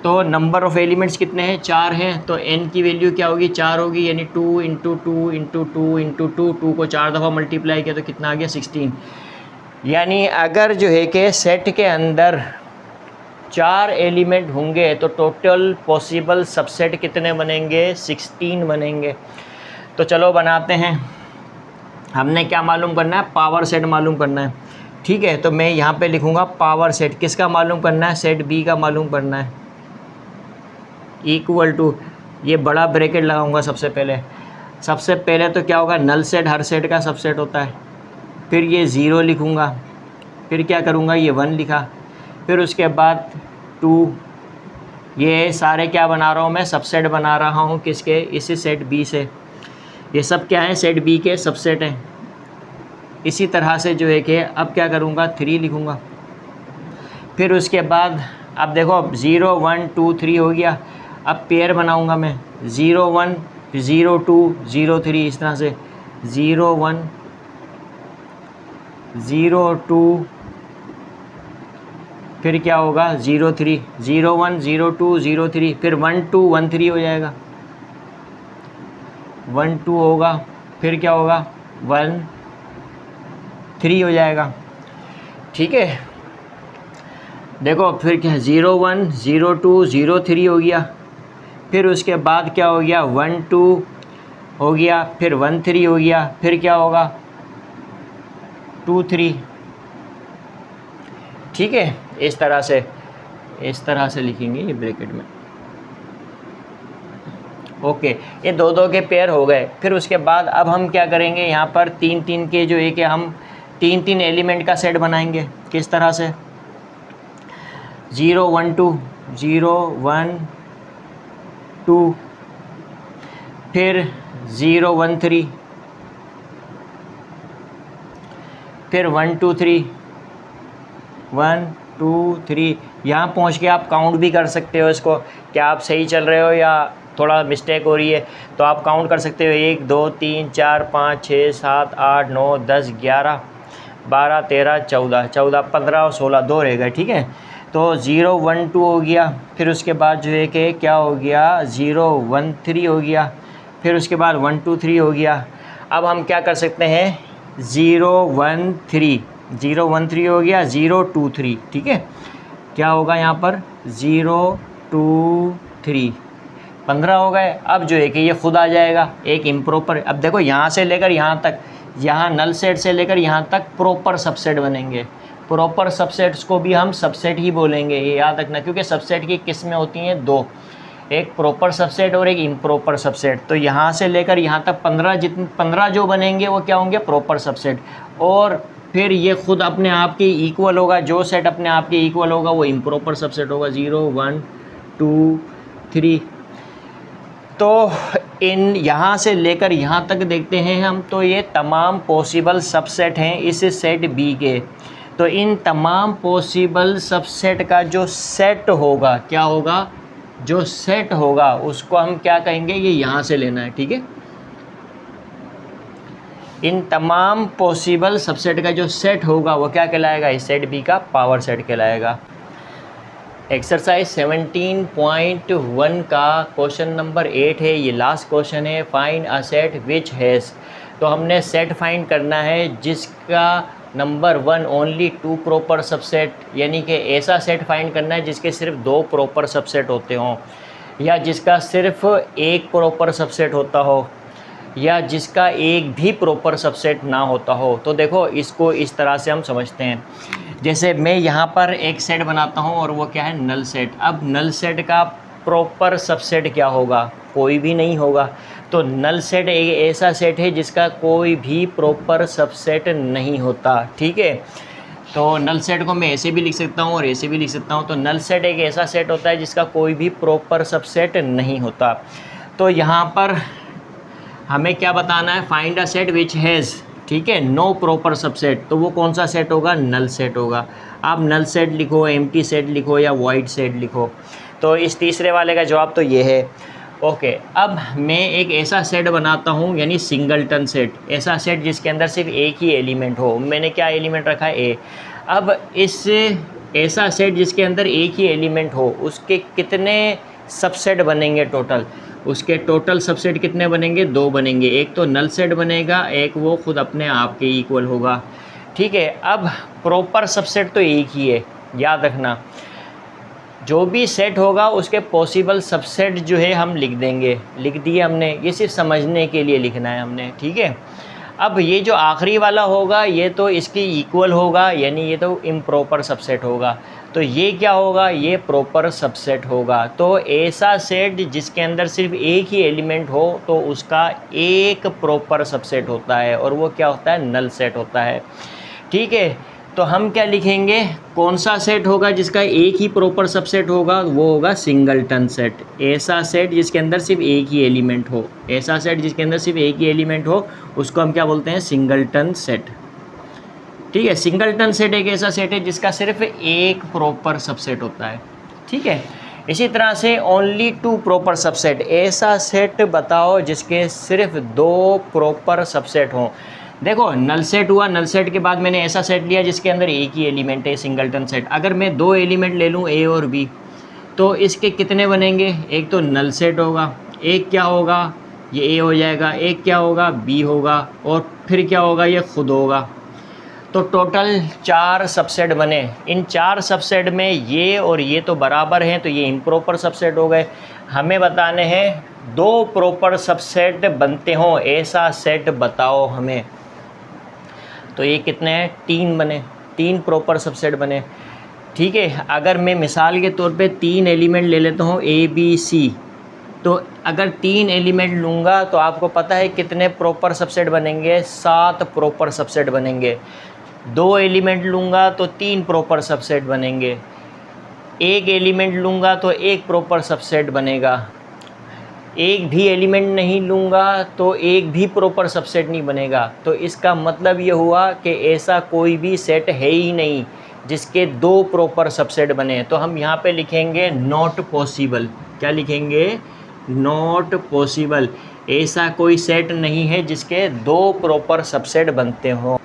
तो नंबर ऑफ़ एलिमेंट्स कितने हैं 4 हैं। तो n की वैल्यू क्या होगी 4 होगी, यानी 2 × 2 × 2 × 2 2 को 4 दफ़ा मल्टीप्लाई किया तो कितना आ गया 16। यानी अगर जो है कि सेट के अंदर 4 एलिमेंट होंगे तो टोटल पॉसिबल सबसेट कितने बनेंगे 16 बनेंगे। तो चलो बनाते हैं। हमने क्या मालूम करना है पावर सेट मालूम करना है। ठीक है, तो मैं यहाँ पे लिखूँगा पावर सेट किसका मालूम करना है सेट बी का मालूम करना है, इक्वल टू, ये बड़ा ब्रैकेट लगाऊंगा सबसे पहले तो क्या होगा नल सेट हर सेट का सबसेट होता है। फिर ये 0 लिखूँगा, फिर क्या करूँगा ये 1 लिखा, फिर उसके बाद 2। ये सारे क्या बना रहा हूँ मैं सबसेट बना रहा हूँ किसके, इसी सेट बी से। ये सब क्या है सेट बी के सबसेट हैं। इसी तरह से जो है कि अब क्या करूँगा 3 लिखूँगा। फिर उसके बाद अब देखो 0 1 2 3 हो गया। अब पेयर बनाऊंगा मैं 0 1 0 2 0 3, इस तरह से 0 1 0 2, फिर क्या होगा 0 3 0 1 0 2 0 3, फिर 1 2 1 3 हो जाएगा, 1 2 होगा, फिर क्या होगा 1 3 हो जाएगा। ठीक है, देखो फिर क्या 0 1 0 2 0 3 हो गया। फिर उसके बाद क्या हो गया 1 2 हो गया, फिर 1 3 हो गया, फिर क्या होगा 2 3। ठीक है, इस तरह से लिखेंगे ये ब्रैकेट में। ओके, ये 2 2 के पेयर हो गए। फिर उसके बाद अब हम क्या करेंगे यहाँ पर 3 3 के जो है कि हम 3 3 एलिमेंट का सेट बनाएंगे। किस तरह से 0 1 2 0 1 2, फिर 0 1 3, फिर 1 2 3 1 2 3। यहाँ पहुँच के आप काउंट भी कर सकते हो इसको, क्या आप सही चल रहे हो या थोड़ा मिस्टेक हो रही है। तो आप काउंट कर सकते हो 1 2 3 4 5 6 7 8 9 10 11 12 13 14 14 15 और 16, 2 रह गए। ठीक है, तो 0 1 2 हो गया। फिर उसके बाद जो है कि क्या हो गया 0 1 3 हो गया। फिर उसके बाद 1 2 3 हो गया। अब हम क्या कर सकते हैं, 0 1 3, 0 1 3 हो गया, 0 2 3, ठीक है। क्या होगा यहाँ पर, 0 2 3, 15 हो गए। अब जो है कि ये खुद आ जाएगा एक इम्प्रॉपर। अब देखो यहाँ से लेकर यहाँ तक, यहाँ नल सेट से लेकर यहाँ तक प्रॉपर सबसेट बनेंगे। प्रॉपर सबसेट्स को भी हम सबसेट ही बोलेंगे, ये याद रखना, क्योंकि सबसेट की किस्में होती हैं दो, एक प्रॉपर सबसेट और एक इम्प्रॉपर सबसेट। तो यहाँ से लेकर यहाँ तक 15 जो बनेंगे वो क्या होंगे, प्रॉपर सबसेट। और फिर ये खुद अपने आप के इक्वल होगा, जो सेट अपने आप के इक्वल होगा वो इम्प्रॉपर सबसेट होगा, 0 1 2 3। तो इन यहाँ से लेकर यहाँ तक देखते हैं हम, तो ये तमाम पॉसिबल सबसेट हैं इस सेट बी के। तो इन तमाम पॉसिबल सबसेट का जो सेट होगा, क्या होगा, जो सेट होगा उसको हम क्या कहेंगे, ये यहाँ से लेना है, ठीक है। इन तमाम पॉसिबल सबसेट का जो सेट होगा वो क्या कहलाएगा, इस सेट बी का पावर सेट कहलाएगा। एक्सरसाइज 17.1 का क्वेश्चन नंबर 8 है, ये लास्ट क्वेश्चन है। Find a set which has, तो हमने सेट फाइंड करना है जिसका नंबर 1 ओनली 2 प्रॉपर सबसेट, यानी कि ऐसा सेट फाइंड करना है जिसके सिर्फ 2 प्रॉपर सबसेट होते हों, या जिसका सिर्फ एक प्रॉपर सबसेट होता हो, या जिसका एक भी प्रॉपर सबसेट ना होता हो। तो देखो इसको इस तरह से हम समझते हैं, जैसे मैं यहाँ पर एक सेट बनाता हूँ और वो क्या है, नल सेट। अब नल सेट का प्रॉपर सबसेट क्या होगा, कोई भी नहीं होगा। तो नल सेट एक ऐसा सेट है जिसका कोई भी प्रॉपर सबसेट नहीं होता, ठीक है। तो नल सेट को मैं ऐसे भी लिख सकता हूँ और ऐसे भी लिख सकता हूँ। तो नल सेट एक ऐसा सेट होता है जिसका कोई भी प्रॉपर सबसेट नहीं होता। तो यहाँ पर हमें क्या बताना है, find a set which has, ठीक है, नो प्रॉपर सबसेट। तो वो कौन सा सेट होगा, नल सेट होगा। आप नल सेट लिखो, एम्प्टी सेट लिखो या वॉइड सेट लिखो। तो इस तीसरे वाले का जवाब तो ये है। ओके, अब मैं एक ऐसा सेट बनाता हूँ, यानी सिंगलटन सेट, ऐसा सेट जिसके अंदर सिर्फ एक ही एलिमेंट हो। मैंने क्या एलिमेंट रखा है, ए। अब इस ऐसा सेट जिसके अंदर एक ही एलिमेंट हो, उसके कितने सबसेट बनेंगे टोटल, उसके टोटल सबसेट कितने बनेंगे, 2 बनेंगे। एक तो नल सेट बनेगा, एक वो खुद अपने आप के इक्वल होगा, ठीक है। अब प्रॉपर सबसेट तो एक ही है, याद रखना। जो भी सेट होगा उसके पॉसिबल सबसेट जो है हम लिख देंगे, लिख दिए हमने, ये सिर्फ समझने के लिए लिखना है हमने, ठीक है। अब ये जो आखिरी वाला होगा ये तो इसकी इक्वल होगा, यानी ये तो इम्प्रॉपर सबसेट होगा। तो ये क्या होगा, ये प्रॉपर सबसेट होगा। तो ऐसा सेट जिसके अंदर सिर्फ एक ही एलिमेंट हो तो उसका एक प्रॉपर सबसेट होता है, और वो क्या होता है, नल सेट होता है, ठीक है। तो हम क्या लिखेंगे, कौन सा सेट होगा जिसका एक ही प्रॉपर सबसेट होगा, वो होगा सिंगलटन सेट। ऐसा सेट जिसके अंदर सिर्फ एक ही एलिमेंट हो, ऐसा सेट जिसके अंदर सिर्फ एक ही एलिमेंट हो, उसको हम क्या बोलते हैं, सिंगलटन सेट, ठीक है। सिंगलटन सेट एक ऐसा सेट है जिसका सिर्फ एक प्रॉपर सबसेट होता है, ठीक है। इसी तरह से ओनली 2 प्रॉपर सबसेट, ऐसा सेट बताओ जिसके सिर्फ 2 प्रॉपर सबसेट हों। देखो नल सेट हुआ, नल सेट के बाद मैंने ऐसा सेट लिया जिसके अंदर एक ही एलिमेंट है, सिंगलटन सेट। अगर मैं 2 एलिमेंट ले लूँ, ए और बी, तो इसके कितने बनेंगे, एक तो नल सेट होगा, एक क्या होगा, ये ए हो जाएगा, एक क्या होगा, बी होगा, और फिर क्या होगा, ये खुद होगा। तो टोटल 4 सबसेट बने। इन 4 सबसेट में ये और ये तो बराबर हैं, तो ये इम्प्रॉपर सबसेट हो गए। हमें बताने हैं 2 प्रॉपर सबसेट बनते हों, ऐसा सेट बताओ हमें। तो ये कितने हैं, 3 बने, 3 प्रॉपर सबसेट बने, ठीक है। अगर मैं मिसाल के तौर पे 3 एलिमेंट ले लेता हूँ, ए बी सी, तो अगर 3 एलिमेंट लूँगा तो आपको पता है कितने प्रॉपर सबसेट बनेंगे, 7 प्रॉपर सबसेट बनेंगे। 2 एलिमेंट लूँगा तो 3 प्रॉपर सबसेट बनेंगे। एक एलिमेंट लूँगा तो 1 प्रॉपर सबसेट बनेगा। एक भी एलिमेंट नहीं लूँगा तो एक भी प्रॉपर सबसेट नहीं बनेगा। तो इसका मतलब ये हुआ कि ऐसा कोई भी सेट है ही नहीं जिसके 2 प्रॉपर सबसेट बने। तो हम यहाँ पे लिखेंगे नॉट पॉसिबल। क्या लिखेंगे, नॉट पॉसिबल। ऐसा कोई सेट नहीं है जिसके 2 प्रॉपर सबसेट बनते हों।